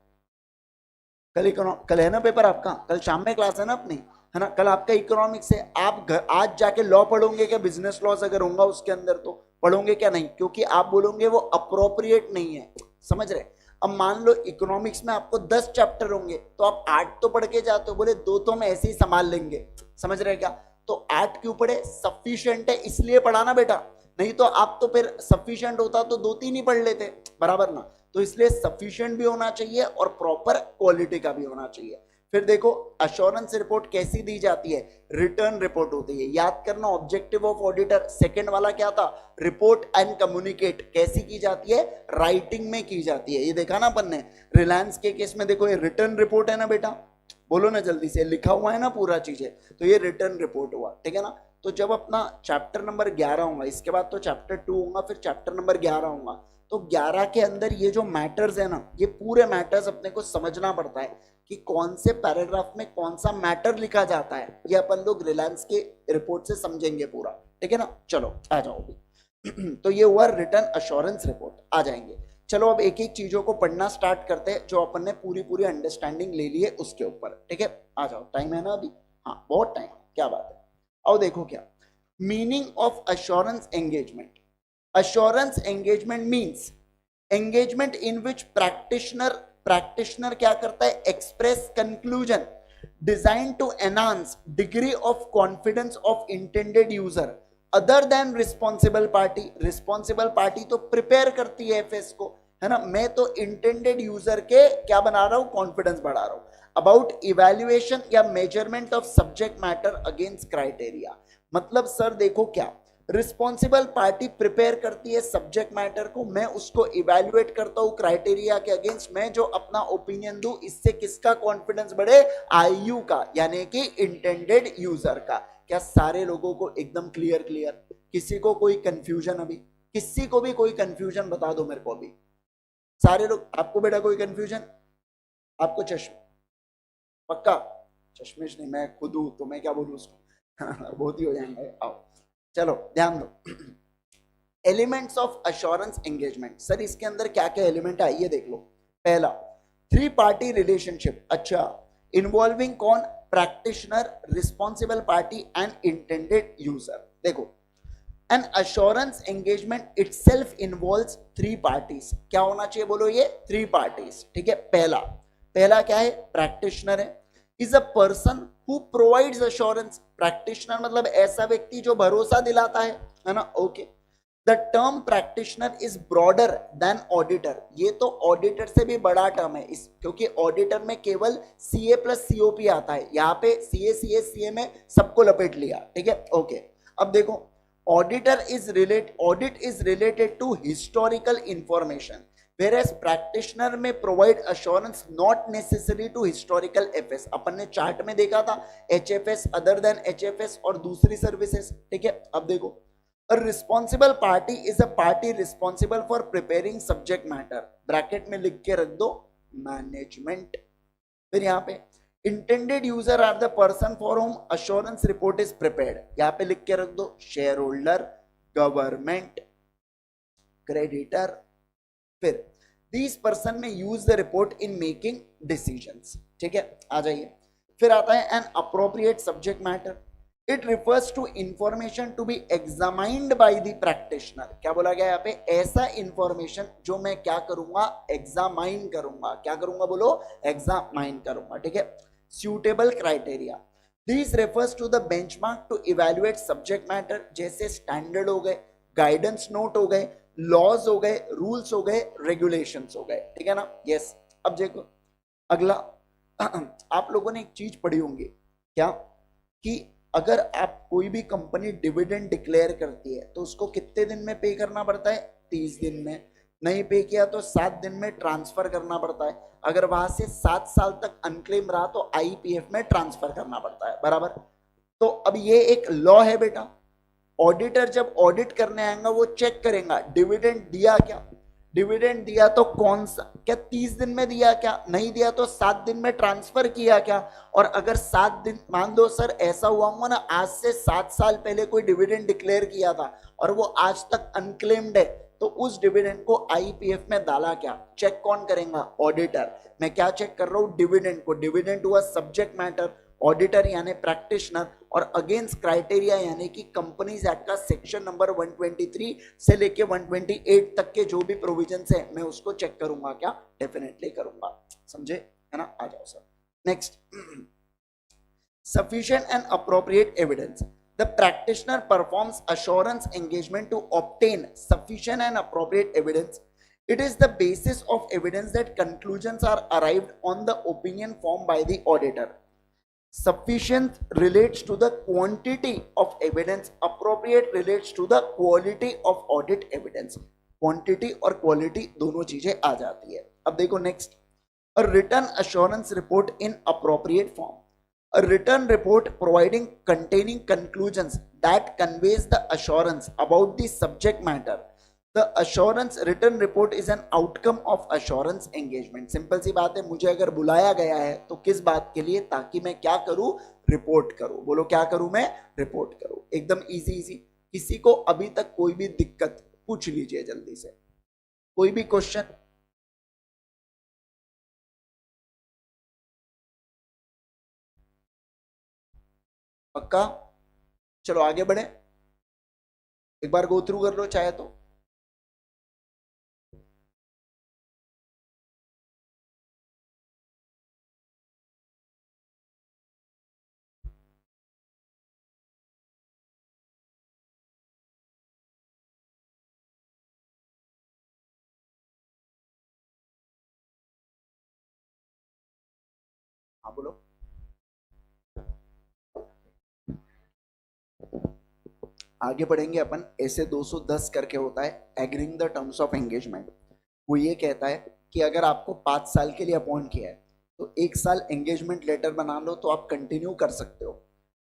S1: कल है ना पेपर आपका, कल शाम में क्लास है ना अपनी, है ना। कल आपका इकोनॉमिक्स है, आप आज जाके लॉ पढ़ोगे क्या? बिजनेस लॉस अगर होगा उसके अंदर तो पढ़ोगे क्या? नहीं, क्योंकि आप बोलोगे वो अप्रोप्रिएट नहीं है, समझ रहे? अब मान लो इकोनॉमिक्स में आपको 10 चैप्टर होंगे तो आप 8 तो पढ़ के जाते हो, बोले 2 तो हम ऐसे ही संभाल लेंगे, समझ रहे क्या? तो 8 क्यों पढ़े? सफिशिएंट है इसलिए पढ़ा ना बेटा, नहीं तो आप तो फिर सफिशिएंट होता तो 2-3 ही पढ़ लेते, बराबर ना? तो इसलिए सफिशिएंट भी होना चाहिए और प्रॉपर क्वालिटी का भी होना चाहिए। फिर देखो अश्योरेंस रिपोर्ट कैसी दी जाती है? रिटर्न रिपोर्ट होती है, याद करना ऑब्जेक्टिव ऑफ ऑडिटर। सेकंड वाला क्या था? Report and communicate. कैसी की जाती है? राइटिंग में की जाती है। ये देखा ना अपन ने रिलायंस के केस में, देखो ये रिटर्न रिपोर्ट है ना बेटा, बोलो ना जल्दी से, लिखा हुआ है ना पूरा चीजें, तो ये रिटर्न रिपोर्ट हुआ, ठीक है ना? तो जब अपना चैप्टर नंबर 11 होगा, इसके बाद तो चैप्टर 2 होगा, फिर चैप्टर नंबर 11 होगा, तो 11 के अंदर ये जो मैटर्स है ना, ये पूरे मैटर्स अपने को समझना पड़ता है कि कौन से पैराग्राफ में कौन सा मैटर लिखा जाता है। ये अपन लोग रिलायंस के रिपोर्ट से समझेंगे पूरा, ठीक है ना? चलो आ जाओ भी। तो ये हुआ रिटर्न अश्योरेंस रिपोर्ट, आ जाएंगे। चलो अब एक एक चीजों को पढ़ना स्टार्ट करते हैं जो अपन ने पूरी पूरी अंडरस्टैंडिंग ले ली है उसके ऊपर, ठीक है? आ जाओ, टाइम है ना अभी? हाँ बहुत टाइम, क्या बात है। और देखो क्या meaning of assurance engagement. assurance engagement means engagement in which practitioner क्या करता है? express conclusion designed to enhance degree of confidence of intended user other than responsible party। responsible party तो prepare करती है FS को, है ना? मैं तो intended user के क्या बना रहा हूं? कॉन्फिडेंस बढ़ा रहा हूं about evaluation या measurement of subject matter against criteria। मतलब सर देखो क्या रिस्पॉन्सिबल पार्टी प्रिपेयर करती है सब्जेक्ट मैटर को, मैं उसको इवेल्युएट करता हूं क्राइटेरिया के अगेंस्ट, मैं जो अपना ओपिनियन दूं इससे किसका कॉन्फिडेंस बढ़े? आईयू का, यानी कि इंटेंडेड यूजर का। क्या सारे लोगों को एकदम क्लियर? किसी को कोई कंफ्यूजन? अभी किसी को भी कोई कंफ्यूजन बता दो मेरे को अभी, सारे लोग। आपको बेटा कोई कंफ्यूजन? आपको चश्मे पक्का? चश्मेश नहीं, मैं खुद हूं तो मैं क्या बोलूं उसको। बहुत ही हो जाएंगे। आओ चलो ध्यान दो। Elements of assurance engagement, sir इसके अंदर क्या क्या एलिमेंट है ये देख लो। पहला 3 पार्टी रिलेशनशिप, अच्छा इन्वॉल्विंग कौन? Practitioner, responsible party and intended user. देखो an assurance engagement itself involves 3 parties. क्या होना चाहिए बोलो? ये 3 पार्टीज, ठीक है? पहला क्या है? प्रैक्टिशनर है, is a person who provides assurance. Practitioner मतलब ऐसा व्यक्ति जो भरोसा दिलाता है ना? Okay. The term practitioner is broader then auditor. ये तो ऑडिटर से भी बड़ा टर्म है इस, क्योंकि ऑडिटर में केवल सीए प्लस सीओपी आता है, यहाँ पे सीए में सबको लपेट लिया, ठीक है? ओके। अब देखो audit is related to historical information, whereas practitioner में provide assurance not necessary to historical FS। अपन ने चार्ट में देखा था HFS other than HFS और दूसरी सर्विसेज, ठीक है? अब देखो a responsible party is a party responsible for preparing subject matter, bracket में लिख के रख दो मैनेजमेंट। फिर यहाँ पे intended user are the person for whom assurance report is prepared, यहाँ पे लिख के रख दो शेयर होल्डर, गवर्नमेंट, क्रेडिटर। फिर this person may use the report in making decisions, ठीक है? आ जाइए। फिर आता है an appropriate subject matter, it refers to information to be examined by the practitioner. क्या बोला गया यहाँ पे? ऐसा इंफॉर्मेशन जो मैं क्या करूंगा? एग्जामाइन करूंगा। क्या करूंगा बोलो? एग्जामाइन करूंगा, ठीक है? Suitable criteria, this refers to the benchmark to evaluate subject matter, जैसे स्टैंडर्ड हो गए, गाइडेंस नोट हो गए, लॉज हो गए, रूल्स हो गए, रेगुलेशंस हो गए, ठीक है ना? यस। अब देखो अगला, आप लोगों ने एक चीज पढ़ी होंगी क्या, कि अगर आप कोई भी कंपनी डिविडेंड डिक्लेयर करती है तो उसको कितने दिन में पे करना पड़ता है? 30 दिन में। नहीं पे किया तो 7 दिन में ट्रांसफर करना पड़ता है। अगर वहां से 7 साल तक अनक्लेम रहा तो IPF में ट्रांसफर करना पड़ता है, बराबर? तो अब ये एक लॉ है बेटा। ऑडिटर जब ऑडिट करने आएगा वो चेक करेगा डिविडेंड दिया क्या, डिविडेंड दिया तो कौन सा, क्या 30 दिन में दिया, क्या नहीं दिया तो 7 दिन में ट्रांसफर किया क्या? और अगर 7 दिन, मान दो सर ऐसा हुआ होगा ना, आज से 7 साल पहले कोई डिविडेंड डिक्लेयर किया था और वो आज तक अनक्लेम्ड है, तो उस डिविडेंड को IPF में डाला क्या? चेक कौन करेगा? ऑडिटर। मैं क्या चेक कर रहा हूं? डिविडेंड को। डिविडेंड हुआ सब्जेक्ट मैटर, ऑडिटर यानी प्रैक्टिशनर, और अगेंस्ट क्राइटेरिया यानी कि कंपनीज एक्ट का सेक्शन नंबर 123 से लेके 128 तक के जो भी प्रोविजंस है मैं उसको चेक करूंगा क्या, डेफिनेटली करूंगा, समझे, है ना। आ जाओ sir next. sufficient and appropriate evidence. The practitioner performs assurance engagement to obtain sufficient and appropriate evidence. It is the basis of evidence that conclusions are arrived on the opinion formed by the auditor. Sufficient relates to the quantity of evidence, appropriate relates to the quality of audit evidence. Quantity और quality दोनों चीजें आ जाती है। अब देखो next, a written assurance report in appropriate form. A written report containing conclusions that conveys the assurance about the subject matter. The assurance written report is an outcome of assurance engagement. Simple सी बात है, मुझे अगर बुलाया गया है तो किस बात के लिए, ताकि मैं क्या करूं, रिपोर्ट करूं। बोलो क्या करूं मैं, रिपोर्ट करूं। एकदम इजी इजी। किसी को अभी तक कोई भी दिक्कत पूछ लीजिए जल्दी से, कोई भी क्वेश्चन। पक्का? चलो आगे बढ़े, एक बार गो थ्रू कर लो चाहे तो। हाँ बोलो। आगे बढ़ेंगे अपन। ऐसे 210 करके होता है agreeing the terms of engagement. वो ये कहता है कि अगर आपको 5 साल के लिए अपॉइंट किया है तो 1 साल एंगेजमेंट लेटर बना लो तो आप कंटिन्यू कर सकते हो।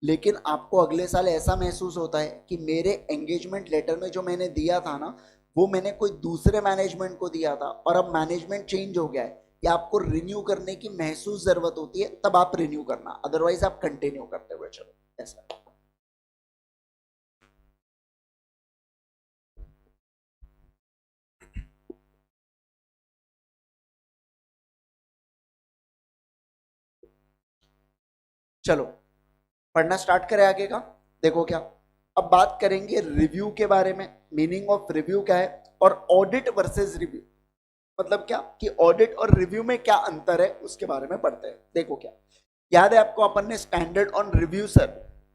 S1: लेकिन आपको अगले साल ऐसा महसूस होता है कि मेरे एंगेजमेंट लेटर में जो मैंने दिया था ना, वो मैंने कोई दूसरे मैनेजमेंट को दिया था और अब मैनेजमेंट चेंज हो गया है, या आपको रिन्यू करने की महसूस जरूरत होती है, तब आप रिन्यू करना, अदरवाइज आप कंटिन्यू करते हुए चलो। ऐसा चलो पढ़ना स्टार्ट करें आगे का। देखो क्या, अब बात करेंगे रिव्यू के बारे में। मीनिंग ऑफ रिव्यू क्या है, और ऑडिट वर्सेस रिव्यू मतलब क्या, कि ऑडिट और रिव्यू में क्या अंतर है उसके बारे में पढ़ते हैं। देखो क्या, याद है आपको अपन ने स्टैंडर्ड ऑन रिव्यू सर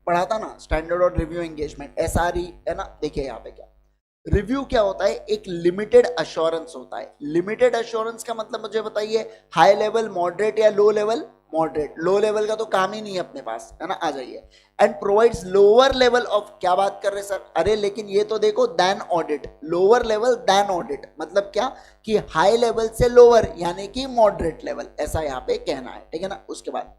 S1: पढ़ा था ना, standard on review engagement, SRE है ना। देखिए यहाँ पे क्या रिव्यू क्या होता है, एक लिमिटेड अश्योरेंस होता है। लिमिटेड अश्योरेंस का मतलब मुझे बताइए, हाई लेवल, मॉडरेट या low level? Moderate. Low level का तो काम ही नहीं है अपने पास, है ना। आ जाइए। And provides lower level of, क्या बात कर रहे सर, अरे लेकिन ये तो देखो than audit, lower level than audit मतलब क्या, कि हाई लेवल से लोअर यानी कि मॉडरेट लेवल, ऐसा यहाँ पे कहना है, ठीक है ना। उसके बाद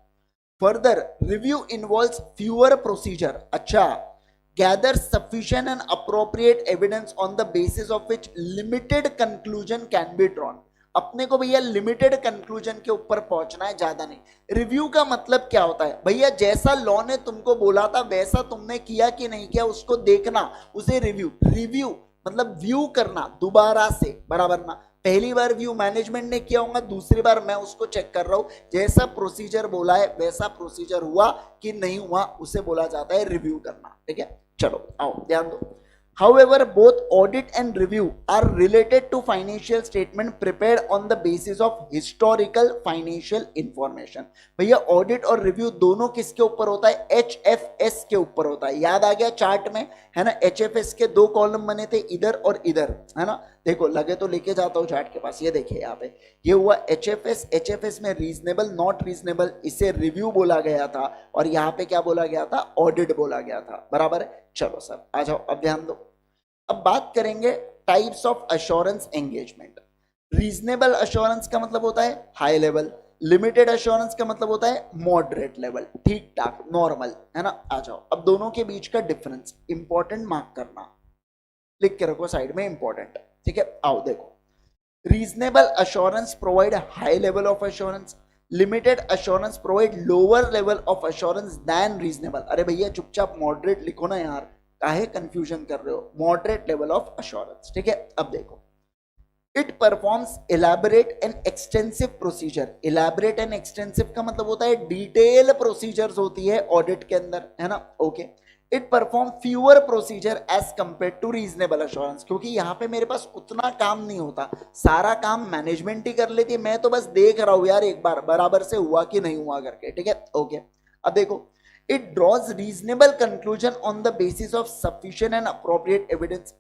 S1: further review involves fewer procedure. अच्छा, gather sufficient and appropriate evidence on the basis of which limited conclusion can be drawn। अपने को भैया लिमिटेड कंक्लूजन के ऊपर पहुंचना है, ज्यादा नहीं। रिव्यू का मतलब क्या होता है भैया, जैसा लॉ ने तुमको बोला था वैसा तुमने किया कि नहीं किया उसको देखना, उसे रिव्यू। रिव्यू मतलब व्यू करना दोबारा से, बराबर ना। पहली बार व्यू मैनेजमेंट ने किया होगा, दूसरी बार मैं उसको चेक कर रहा हूं जैसा प्रोसीजर बोला है वैसा प्रोसीजर हुआ कि नहीं हुआ, उसे बोला जाता है रिव्यू करना, ठीक है। चलो आओ ध्यान दो। However, both audit and review are related to financial statement prepared on the basis of historical financial information। भैया ऑडिट और रिव्यू दोनों किसके ऊपर होता है, HFS के ऊपर होता है। याद आ गया चार्ट में, है ना। HFS के 2 कॉलम बने थे, इधर और इधर, है ना। देखो लगे तो लेके जाता हूँ चार्ट के पास, ये देखिए यहाँ पे ये हुआ HFS। HFS में रीजनेबल, नॉट रीजनेबल, इसे रिव्यू बोला गया था, और यहाँ पे क्या बोला गया था, ऑडिट बोला गया था, बराबर है। चलो सर आ जाओ, अब ध्यान दो। अब बात करेंगे types of assurance engagement. Reasonable assurance का मतलब होता है हाई लेवल, लिमिटेड अश्योरेंस का मतलब होता है मॉडरेट लेवल, ठीक ठाक नॉर्मल, है ना। आ जाओ, अब दोनों के बीच का डिफरेंस इंपॉर्टेंट मार्क करना, लिख के रखो साइड में, इंपॉर्टेंट, ठीक है। आओ देखो, reasonable assurance provide high level of assurance, limited assurance provide lower level of assurance than reasonable. अरे भैया चुपचाप मॉडरेट लिखो ना यार, काहे कंफ्यूजन कर रहे हो, मॉडरेट लेवल ऑफ अश्योरेंस, ठीक है। अब देखो, it performs elaborate and extensive procedure. Elaborate and extensive का मतलब होता है डिटेल प्रोसीजर्स होती है ऑडिट के अंदर, है ना। Okay. It perform fewer procedure as compare to reasonable assurance, क्योंकि यहाँ पे मेरे पास उतना काम नहीं होता, सारा काम मैनेजमेंट ही कर लेती है, मैं तो बस देख रहा हूं यार एक बार बराबर से हुआ कि नहीं हुआ करके, ठीक है। ओके। अब देखो, it draws reasonable conclusion on the basis of sufficient and appropriate evidence.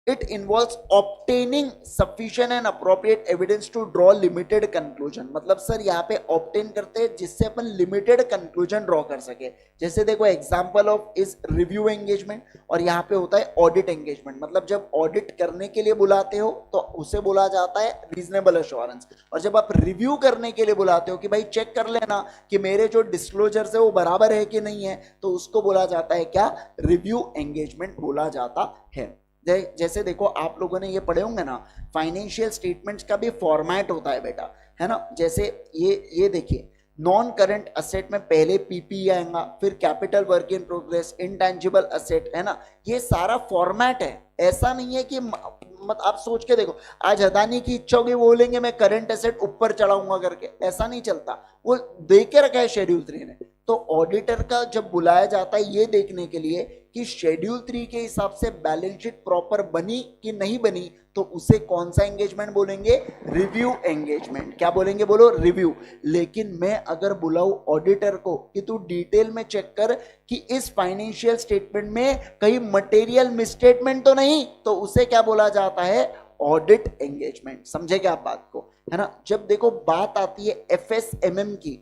S1: It involves obtaining sufficient and appropriate evidence to draw limited conclusion। मतलब सर यहाँ पे obtain करते हैं जिससे अपन limited conclusion draw कर सके। जैसे देखो example of is review engagement, और यहाँ पे होता है audit engagement। मतलब जब audit करने के लिए बुलाते हो तो उसे बोला जाता है reasonable assurance, और जब आप review करने के लिए बुलाते हो कि भाई चेक कर लेना कि मेरे जो disclosures है वो बराबर है कि नहीं है, तो उसको बोला जाता है क्या, review engagement बोला जाता है। जैसे देखो आप लोगों ने ये पढ़े होंगे ना, फाइनेंशियल स्टेटमेंट्स का भी फॉर्मेट होता है बेटा, है ना। जैसे ये देखिए, नॉन करंट असेट में पहले पीपी आएगा, फिर capital work in progress, intangible asset, है ना। ये सारा फॉर्मेट है, ऐसा नहीं है कि मत आप सोच के देखो, आज अदानी की इच्छा होगी वो बोलेंगे मैं करंट एसेट ऊपर चढ़ाऊंगा करके, ऐसा नहीं चलता, वो दे के रखा है शेड्यूल 3 ने। तो ऑडिटर का जब बुलाया जाता है ये देखने के लिए कि शेड्यूल 3 के हिसाब से बैलेंस शीट प्रॉपर बनी कि नहीं बनी, तो उसे कौन सा एंगेजमेंट बोलेंगे, रिव्यू एंगेजमेंट। क्या बोलेंगे, बोलो रिव्यू। लेकिन मैं अगर बुलाऊं ऑडिटर को कि तू डिटेल में चेक कर कि इस फाइनेंशियल स्टेटमेंट में कहीं मटेरियल मिसस्टेटमेंट तो नहीं, तो उसे क्या बोला जाता है, ऑडिट एंगेजमेंट। समझे क्या आप बात को, है ना। जब देखो बात आती है एफएसएमएम की,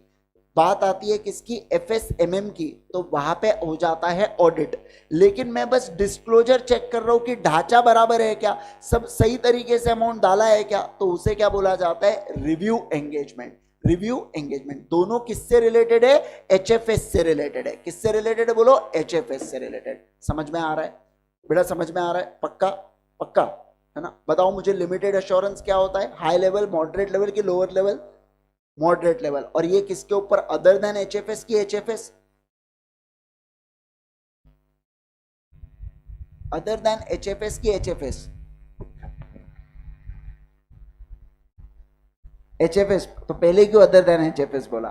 S1: बात आती है किसकी, एफएसएमएम की, तो वहां पे हो जाता है ऑडिट। लेकिन मैं बस डिस्क्लोजर चेक कर रहा हूं कि ढांचा बराबर है क्या, सब सही तरीके से अमाउंट डाला है क्या, तो उसे क्या बोला जाता है, रिव्यू एंगेजमेंट। रिव्यू एंगेजमेंट दोनों किससे रिलेटेड है, एचएफएस से रिलेटेड है। किससे रिलेटेड है, बोलो एचएफएस से रिलेटेड। समझ में आ रहा है बेटा, समझ में आ रहा है, पक्का पक्का, है ना। बताओ मुझे लिमिटेड एश्योरेंस क्या होता है, हाई लेवल, मॉडरेट लेवल की लोअर लेवल, मॉडरेट लेवल। और ये किसके ऊपर, अदर देन एचएफएस की एचएफएस, अदर देन एचएफएस की एचएफएस, एचएफएस तो पहले क्यों अदर देन एचएफएस बोला,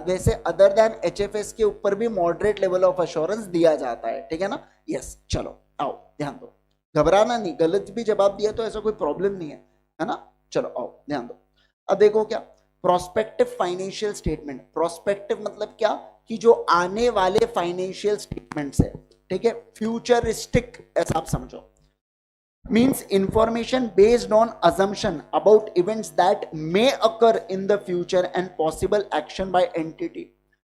S1: वैसे अदर देन एचएफएस के ऊपर भी मॉडरेट लेवल ऑफ एश्योरेंस दिया जाता है, ठीक है ना। यस, चलो आओ ध्यान दो, घबराना नहीं, गलत भी जवाब दिया तो ऐसा कोई प्रॉब्लम नहीं है ना। चलो आओ ध्यान दो। अब देखो क्या, प्रोस्पेक्टिव फाइनेंशियल स्टेटमेंट। प्रोस्पेक्टिव मतलब क्या, कि जो आने वाले फाइनेंशियल स्टेटमेंट्स है, ठीक है, फ्यूचरिस्टिक ऐसा आप समझो। means information based on assumption about events that may occur in the future and possible action by entity।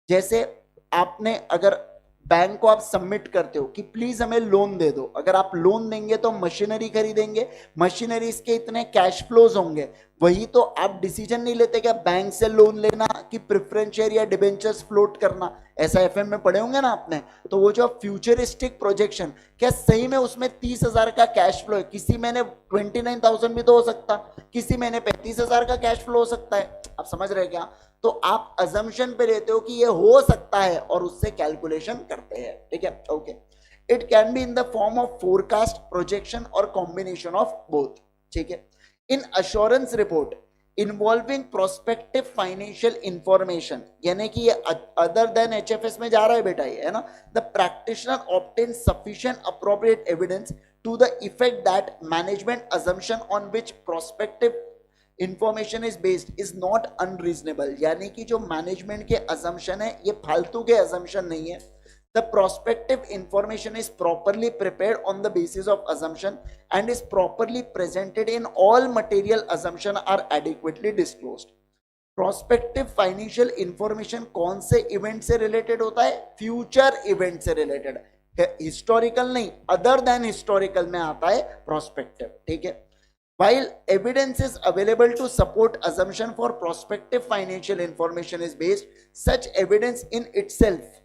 S1: जैसे आपने अगर बैंक को आप सबमिट करते हो कि प्लीज हमें लोन दे दो, अगर आप लोन देंगे तो मशीनरी खरीदेंगे, मशीनरी के इतने कैश फ्लोज होंगे, वही तो आप डिसीजन नहीं लेते क्या बैंक से लोन लेना कि प्रेफरेंस शेयर या डिबेंचर्स फ्लोट करना, ऐसा एफएम में पढ़े होंगे ना आपने। तो वो जो फ्यूचरिस्टिक प्रोजेक्शन, क्या सही में उसमें 30,000 का कैश फ्लो है, किसी महीने 29,000 भी तो हो सकता, किसी महीने 35,000 का कैश फ्लो हो सकता है, आप समझ रहे क्या। तो आप अजम्पशन पे लेते हो कि ये हो सकता है और उससे कैलकुलेशन करते हैं, ठीक है। Okay. It can be in the form of forecast, projection और कॉम्बिनेशन ऑफ बोथ, ठीक है। In assurance report involving prospective financial information, यानी कि ये अदर देन एचएफएस में जा रहा है बेटा, ये है ना। The practitioner obtain sufficient appropriate evidence to the effect that management assumption on which prospective information is based is not unreasonable। यानी कि जो मैनेजमेंट के assumption है ये फालतू के assumption नहीं है। The prospective information is properly prepared on the basis of assumption and is properly presented in all material assumption are adequately disclosed। Prospective financial information कौन से इवेंट से रिलेटेड होता है, फ्यूचर इवेंट से रिलेटेड, हिस्टोरिकल नहीं, other than historical में आता है प्रोस्पेक्टिव, ठीक है। While evidence is available to support assumption for prospective financial information is based, such evidence in itself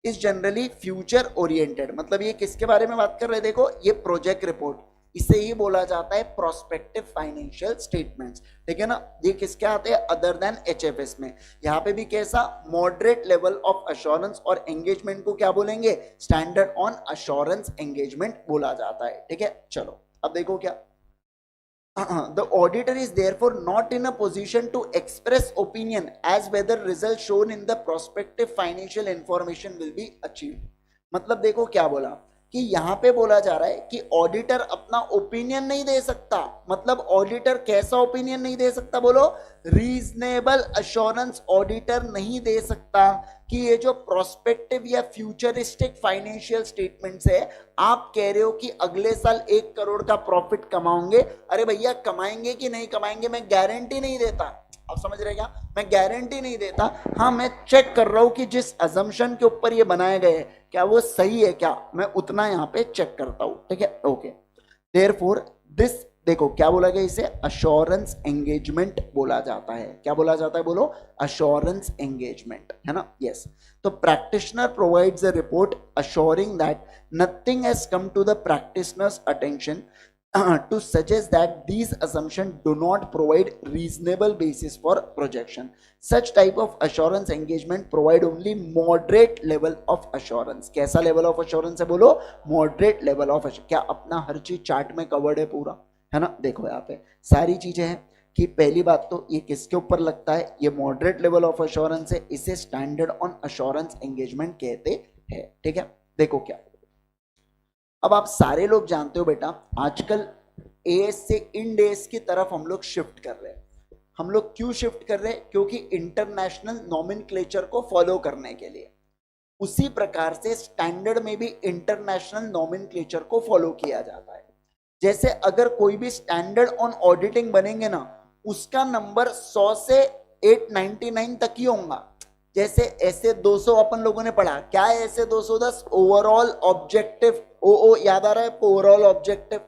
S1: is generally future oriented। मतलब ये किसके बारे में बात कर रहे हैं, देखो ये प्रोजेक्ट रिपोर्ट, इसे ही बोला जाता है प्रोस्पेक्टिव फाइनेंशियल स्टेटमेंट्स, ठीक है ना। ये किसके आते हैं, अदर देन एचएफएस में। यहाँ पे भी कैसा, मॉडरेट लेवल ऑफ अश्योरेंस, और एंगेजमेंट को क्या बोलेंगे, स्टैंडर्ड ऑन अश्योरेंस एंगेजमेंट बोला जाता है, ठीक है। चलो अब देखो क्या, The auditor is therefore not in a position to express opinion as whether results shown in the prospective financial information will be achieved. मतलब देखो क्या बोला कि यहाँ पे बोला जा रहा है कि ऑडिटर अपना ओपिनियन नहीं दे सकता। मतलब ऑडिटर कैसा ओपिनियन नहीं दे सकता बोलो? रीजनेबल अश्योरेंस ऑडिटर नहीं दे सकता कि ये जो प्रोस्पेक्टिव या फ्यूचरिस्टिक फाइनेंशियल स्टेटमेंट्स है, आप कह रहे हो कि अगले साल 1 करोड़ का प्रॉफिट कमाओगे। अरे भैया कमाएंगे कि नहीं कमाएंगे मैं गारंटी नहीं देता। आप समझ रहे क्या? मैं गारंटी नहीं देता। हाँ, मैं चेक कर रहा हूं कि जिस अजम्पशन के ऊपर ये बनाए गए क्या वो सही है क्या, मैं उतना यहाँ पे चेक करता हूं। ठीक है, ओके। देयरफॉर दिस, देखो क्या बोला गया, इसे अश्योरेंस एंगेजमेंट बोला जाता है। क्या बोला जाता है बोलो? अश्योरेंस एंगेजमेंट, है ना? यस। तो practitioner provides a report assuring that nothing has come to the practitioner's attention to suggest that these assumptions do not provide reasonable basis for projection. Such type of assurance engagement provide only moderate level of assurance. कैसा level of assurance है बोलो? Moderate level of assurance। क्या अपना हर चीज chart में covered है पूरा, है ना? देखो यहाँ पे सारी चीजें हैं कि पहली बात तो ये किसके ऊपर लगता है, ये मॉडरेट लेवल ऑफ अश्योरेंस है, इसे स्टैंडर्ड ऑन अश्योरेंस एंगेजमेंट कहते हैं। ठीक है, देखो क्या, अब आप सारे लोग जानते हो बेटा आजकल एएस से इंड एएस की तरफ हम लोग शिफ्ट कर रहे हैं। हम लोग क्यों शिफ्ट कर रहे हैं? क्योंकि इंटरनेशनल नॉमेनक्लेचर को फॉलो करने के लिए। उसी प्रकार से स्टैंडर्ड में भी इंटरनेशनल नॉमेनक्लेचर को फॉलो किया जाता है। जैसे अगर कोई भी स्टैंडर्ड ऑन ऑडिटिंग बनेंगे ना, उसका नंबर 100 से 899 तक ही होगा। जैसे ऐसे 200 अपन लोगों ने पढ़ा, क्या है ऐसे 210? ओवरऑल ऑब्जेक्टिव, ओ याद आ रहा है? Overall objective.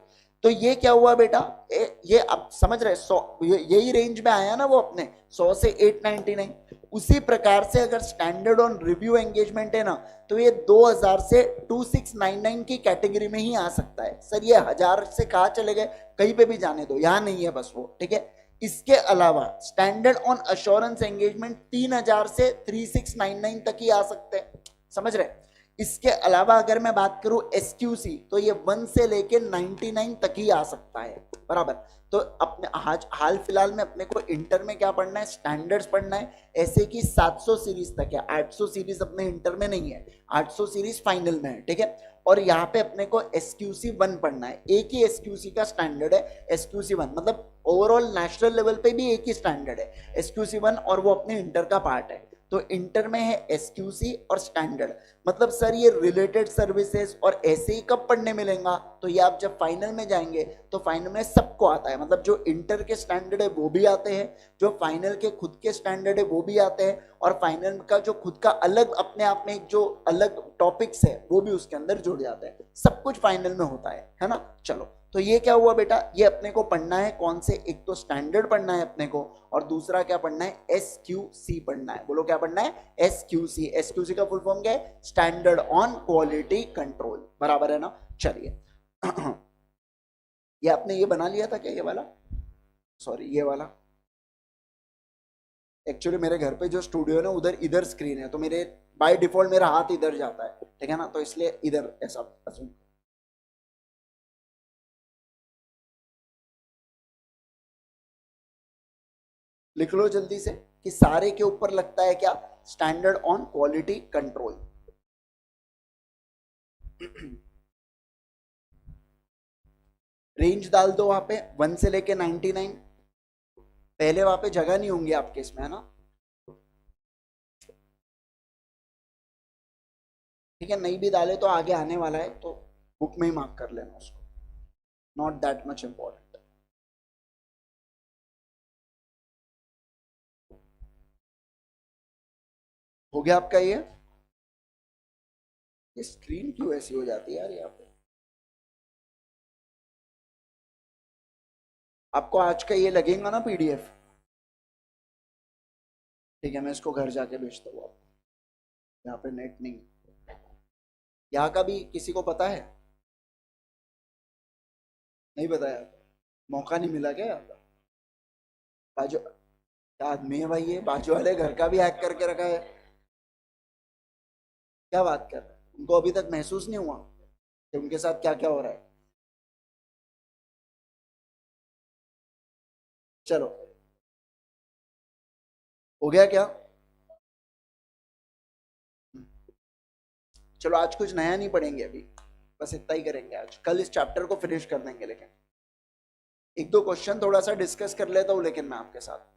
S1: तो ये क्या हुआ बेटा, ये आप समझ रहे? 100 यही रेंज में आया ना वो अपने 100 से 899। उसी प्रकार से अगर स्टैंडर्ड ऑन रिव्यू एंगेजमेंट है ना, तो ये 2000 से 2699 की कैटेगरी में ही आ सकता है। सर ये 1000 से कहाँ चले गए? कहीं पे भी जाने दो, यहां नहीं है बस वो। ठीक है, इसके अलावा स्टैंडर्ड ऑन अश्योरेंस एंगेजमेंट 3000 से 3699 तक ही आ सकते हैं। समझ रहे? इसके अलावा अगर मैं बात करूं एसक्यूसी, तो ये 1 से लेके 99 तक ही आ सकता है, बराबर। तो अपने हाल फिलहाल में अपने को इंटर में क्या पढ़ना है? स्टैंडर्ड्स पढ़ना है। ऐसे कि 700 सीरीज तक है, 800 सीरीज अपने इंटर में नहीं है, 800 सीरीज फाइनल में है। ठीक है, और यहाँ पे अपने को एसक्यूसी 1 पढ़ना है। एक ही एसक्यूसी का स्टैंडर्ड है एसक्यूसी 1, मतलब ओवरऑल नेशनल लेवल पे भी एक ही स्टैंडर्ड है एसक्यूसी 1, और वो अपने इंटर का पार्ट है। तो इंटर में है एसक्यूसी और स्टैंडर्ड। मतलब सर ये रिलेटेड सर्विसेज और ऐसे ही कब पढ़ने मिलेगा? तो ये आप जब फाइनल में जाएंगे तो फाइनल में सबको आता है। मतलब जो इंटर के स्टैंडर्ड है वो भी आते हैं, जो फाइनल के खुद के स्टैंडर्ड है वो भी आते हैं, और फाइनल का जो खुद का अलग अपने आप में एक जो अलग टॉपिक्स है वो भी उसके अंदर जुड़ जाते हैं। सब कुछ फाइनल में होता है ना? चलो, तो ये क्या हुआ बेटा, ये अपने को पढ़ना है कौन से? एक तो स्टैंडर्ड पढ़ना है अपने को, और दूसरा क्या पढ़ना है? एसक्यूसी पढ़ना है। बोलो क्या पढ़ना है? एसक्यूसी। एसक्यूसी का फुल फॉर्म क्या है? स्टैंडर्ड ऑन क्वालिटी कंट्रोल, बराबर है ना? चलिए ये आपने ये बना लिया था क्या, ये वाला? सॉरी, ये वाला एक्चुअली मेरे घर पे जो स्टूडियो है ना उधर इधर स्क्रीन है, तो मेरे बाय डिफॉल्ट मेरा हाथ इधर जाता है। ठीक है ना, तो इसलिए इधर ऐसा लिख लो जल्दी से कि सारे के ऊपर लगता है क्या? Standard on quality control. Range डाल दो वहां पे 1 से लेके 99। पहले वहां पे जगह नहीं होंगी आपके इसमें, है ना? ठीक है, नहीं भी डाले तो आगे आने वाला है, तो बुक में ही मार्क कर लेना उसको। Not that much important. हो गया आपका ये स्क्रीन क्यों ऐसी हो जाती है यार यहाँ पे? आपको आज का ये लगेगा ना पीडीएफ? ठीक है, मैं इसको घर जाके भेजता हूँ आपको। यहाँ पे नेट नहीं, यहाँ का भी किसी को पता है? नहीं बताया? मौका नहीं मिला क्या यहाँ का? बाजू क्या आदमी है भाई, ये बाजू वाले घर का भी हैक करके रखा है। क्या बात कर रहे हैं? उनको अभी तक महसूस नहीं हुआ कि उनके साथ क्या क्या हो रहा है? चलो हो गया क्या? चलो आज कुछ नया नहीं पढ़ेंगे अभी, बस इतना ही करेंगे आज, कल इस चैप्टर को फिनिश कर देंगे। लेकिन एक दो क्वेश्चन थोड़ा सा डिस्कस कर लेता हूं लेकिन मैं आपके साथ।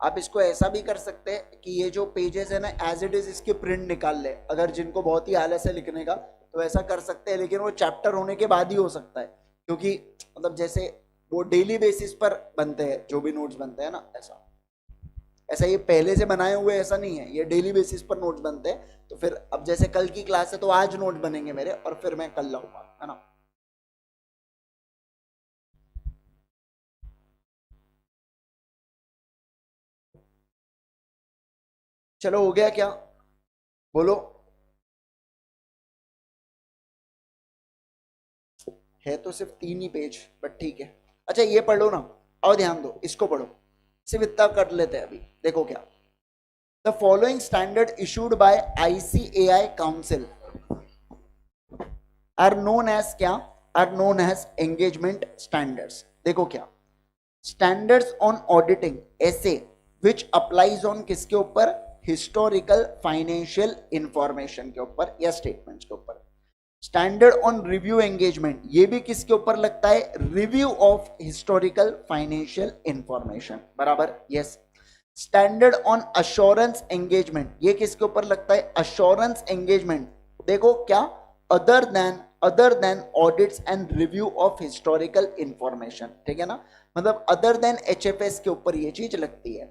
S1: आप इसको ऐसा भी कर सकते हैं कि ये जो पेजेस है ना एज इट इज इसके प्रिंट निकाल ले, अगर जिनको बहुत ही आलस है लिखने का तो ऐसा कर सकते हैं, लेकिन वो चैप्टर होने के बाद ही हो सकता है, क्योंकि मतलब जैसे वो डेली बेसिस पर बनते हैं जो भी नोट्स बनते हैं ना, ऐसा ऐसा ये पहले से बनाए हुए ऐसा नहीं है, ये डेली बेसिस पर नोट्स बनते हैं। तो फिर अब जैसे कल की क्लास है तो आज नोट बनेंगे मेरे और फिर मैं कल लाऊंगा, है ना। चलो हो गया क्या? बोलो। है तो सिर्फ 3 ही पेज, बट ठीक है। अच्छा ये पढ़ लो ना, और ध्यान दो, इसको पढ़ो, सिर्फ इतना कर लेते हैं अभी। देखो क्या, the following standard issued by ICAI council are known as क्या, are known as engagement standards. देखो क्या, स्टैंडर्ड्स ऑन ऑडिटिंग ऐसे विच अप्लाइज ऑन किसके ऊपर, हिस्टोरिकल फाइनेंशियल इंफॉर्मेशन के ऊपर या स्टेटमेंट्स के ऊपर। स्टैंडर्ड ऑन रिव्यू एंगेजमेंट, ये भी किसके ऊपर लगता है, review of historical financial information, बराबर, yes. Standard on assurance engagement, ये किसके ऊपर लगता है, अश्योरेंस एंगेजमेंट। देखो क्या, other than audits and review of historical information, ठीक है ना, मतलब अदर देन HFS के ऊपर ये चीज लगती है।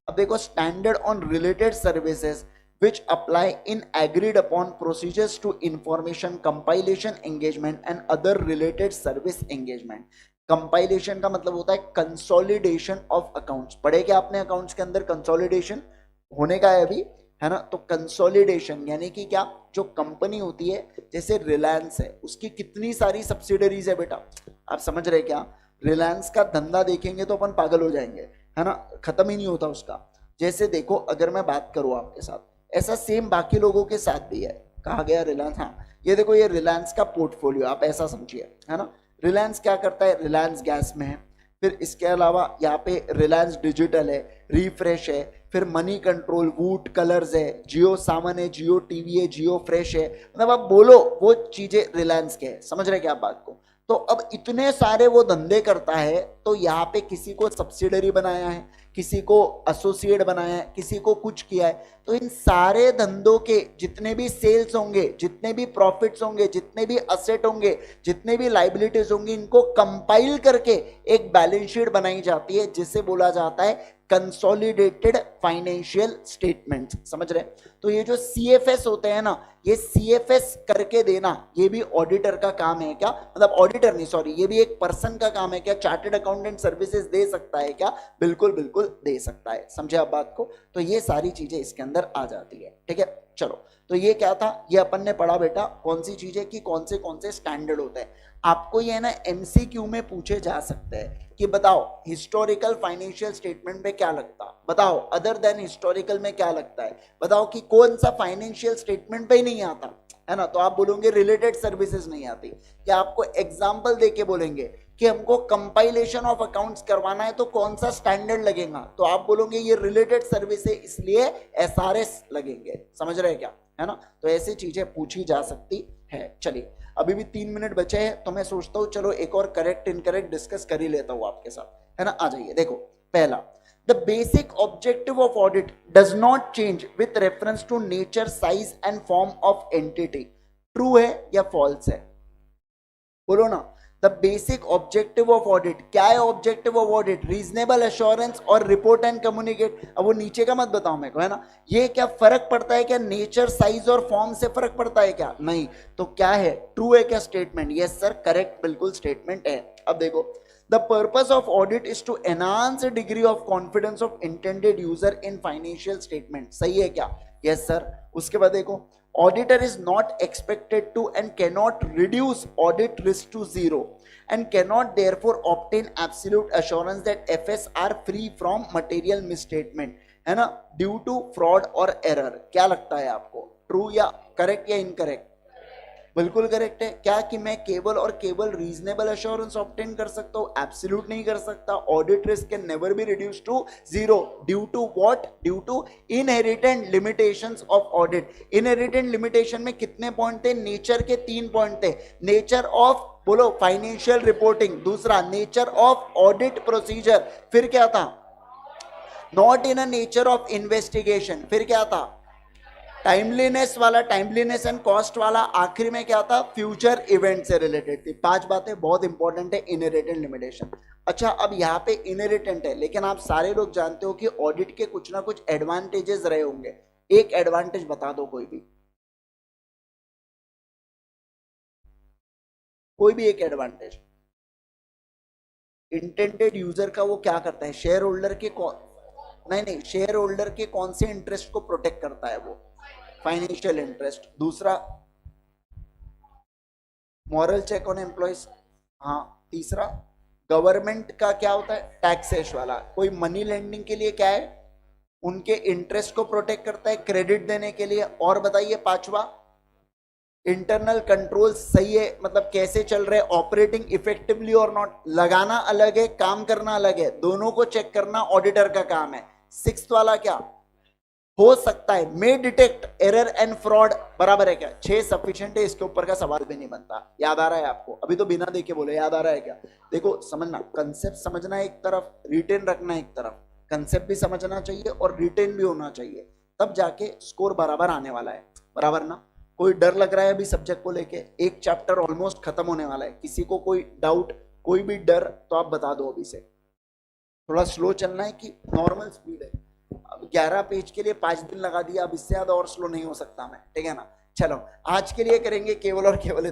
S1: अब देखो, standard on related services which apply in agreed upon procedures to information compilation engagement and other related service engagement। Compilation का मतलब होता है कंसोलिडेशन ऑफ अकाउंट्स। पढ़े क्या आपने अकाउंट्स के अंदर, कंसोलिडेशन होने का है अभी, है ना। तो कंसोलिडेशन यानी कि क्या, जो कंपनी होती है जैसे रिलायंस है, उसकी कितनी सारी सब्सिडरीज है बेटा, आप समझ रहे क्या। रिलायंस का धंधा देखेंगे तो अपन पागल हो जाएंगे, है ना, खत्म ही नहीं होता उसका। जैसे देखो, अगर मैं बात करूं आपके साथ, ऐसा सेम बाकी लोगों के साथ भी है। कहा गया रिलायंस, हाँ ये देखो, ये रिलायंस का पोर्टफोलियो आप ऐसा समझिए, है ना। रिलायंस क्या करता है, रिलायंस गैस में है, फिर इसके अलावा यहाँ पे रिलायंस डिजिटल है, रिफ्रेश है, फिर मनी कंट्रोल, वूट कलर्स है, जियो सावन है, जियो टीवी है, जियो फ्रेश है, मतलब आप बोलो वो चीजें रिलायंस के है, समझ रहे क्या आप बात को। तो अब इतने सारे वो धंधे करता है, तो यहाँ पे किसी को सब्सिडरी बनाया है, किसी को एसोसिएट बनाया है, किसी को कुछ किया है, तो इन सारे धंधों के जितने भी सेल्स होंगे, जितने भी प्रॉफिट्स होंगे, जितने भी असेट होंगे, जितने भी लाइबिलिटीज होंगी, इनको कंपाइल करके एक बैलेंस शीट बनाई जाती है, जिसे बोला जाता है कंसोलिडेटेड फाइनेंशियल स्टेटमेंट, समझ रहे। तो ये जो CFS होते हैं ना, ये CFS करके देना, ये भी ऑडिटर का काम है क्या, मतलब ऑडिटर नहीं सॉरी, ये भी एक पर्सन का काम है क्या, चार्टर्ड अकाउंटेंट सर्विसेज दे सकता है क्या, बिल्कुल बिल्कुल दे सकता है, समझे आप बात को। तो ये सारी चीजें इसके अंदर आ जाती है, ठीक है। चलो, तो ये क्या था, ये अपन ने पढ़ा बेटा, कौन सी चीजें कि कौन से स्टैंडर्ड होते हैं। आपको ये ना MCQ में पूछे जा सकते हैं कि बताओ हिस्टोरिकल फाइनेंशियल स्टेटमेंट में क्या लगता, बताओ अदर देन हिस्टोरिकल में क्या लगता है, बताओ कि कौन सा फाइनेंशियल स्टेटमेंट पे ही नहीं आता, है ना। तो आप बोलोगे रिलेटेड सर्विसेज नहीं आती, या आपको एग्जांपल देके बोलेंगे कि हमको कंपाइलेशन ऑफ अकाउंट्स करवाना है तो कौन सा स्टैंडर्ड लगेगा, तो आप बोलोगे ये रिलेटेड सर्विस है इसलिए SRS लगेंगे, समझ रहे क्या, है ना। तो ऐसी चीजें पूछी जा सकती है। चलिए, अभी भी 3 मिनट बचे हैं, तो मैं सोचता हूँ चलो एक और करेक्ट इनकरेक्ट डिस्कस कर ही लेता हूँ आपके साथ, है ना। आ जाइए, देखो पहला, the basic objective of audit does not change with reference to nature, size and form of entity. True है या फॉल्स है, बोलो ना। The basic objective of audit, क्या है objective of audit, reasonable assurance और रिपोर्ट एंड कम्युनिकेट। अब वो नीचे का मत बताओ मेरे को, है ना। ये क्या फर्क पड़ता है क्या, नेचर, साइज और फॉर्म से फर्क पड़ता है क्या, नहीं। तो क्या है, ट्रू है क्या स्टेटमेंट, यस सर करेक्ट, बिल्कुल स्टेटमेंट है। अब देखो, the purpose of audit is to enhance degree of confidence of intended user in financial statement, सही है क्या, यस सर। उसके बाद देखो, auditor is not expected to and cannot reduce audit risk to zero and cannot therefore obtain absolute assurance that FS are free from material misstatement, है ना, due to fraud or error। क्या लगता है आपको, true या correct या incorrect, बिल्कुल correct है। क्या कि मैं केवल और केवल रीजनेबल एश्योरेंस ऑब्टेन कर सकता हूं? एब्सोल्यूट नहीं कर सकता। Audit risk can never be reduce to zero due to what? Due to inherent limitations of audit. Inherent limitation में कितने पॉइंट थे? नेचर के 3 पॉइंट थे। नेचर ऑफ, बोलो, फाइनेंशियल रिपोर्टिंग, दूसरा नेचर ऑफ ऑडिट प्रोसीजर, फिर क्या था? Not in a nature of investigation, फिर क्या था? टाइमलीनेस वाला, टाइमलीनेस एंड कॉस्ट वाला, आखिर में क्या था? फ्यूचर इवेंट से रिलेटेड थी। 5 बातें बहुत इंपॉर्टेंट है इनहेरिटेंट लिमिटेशन। अच्छा, अब यहाँ पे इनहेरिटेंट है, लेकिन आप सारे लोग जानते हो कि ऑडिट के कुछ ना कुछ एडवांटेजेस रहे होंगे। एक एडवांटेज बता दो कोई भी, कोई भी एक एडवांटेज। इंटेंडेड यूजर का वो क्या करता है? शेयर होल्डर के नहीं, शेयर होल्डर के कौन से इंटरेस्ट को प्रोटेक्ट करता है? वो फाइनेंशियल इंटरेस्ट। दूसरा, मॉरल चेक ऑन एम्प्लॉइज। हाँ। तीसरा, गवर्नमेंट का क्या होता है? टैक्सेश वाला। कोई मनी लेंडिंग के लिए क्या है? उनके इंटरेस्ट को प्रोटेक्ट करता है, क्रेडिट देने के लिए। और बताइए, 5वां, इंटरनल कंट्रोल सही है, मतलब कैसे चल रहे, ऑपरेटिंग इफेक्टिवली और नॉट। लगाना अलग है, काम करना अलग है, दोनों को चेक करना ऑडिटर का काम है। 6th वाला क्या हो सकता है? मे डिटेक्ट एरर एंड फ्रॉड, बराबर है क्या? 6 सफिशिएंट है, इसके ऊपर का सवाल भी नहीं बनता। याद आ रहा है आपको? अभी तो बिना देखे बोले याद आ रहा है क्या? देखो, समझना, कंसेप्ट समझना एक तरफ, रिटेन रखना एक तरफ। कंसेप्ट भी समझना चाहिए और रिटेन भी होना चाहिए, तब जाके स्कोर बराबर आने वाला है, बराबर ना? कोई डर लग रहा है अभी सब्जेक्ट को लेके? एक चैप्टर ऑलमोस्ट खत्म होने वाला है, किसी को कोई डाउट, कोई भी डर, तो आप बता दो अभी से। थोड़ा स्लो चलना है कि नॉर्मल स्पीड है? अब 11 पेज के लिए 5 दिन लगा दिया, अब इससे ज्यादा और स्लो नहीं हो सकता मैं, ठीक है ना? चलो, आज के लिए करेंगे केवल और केवल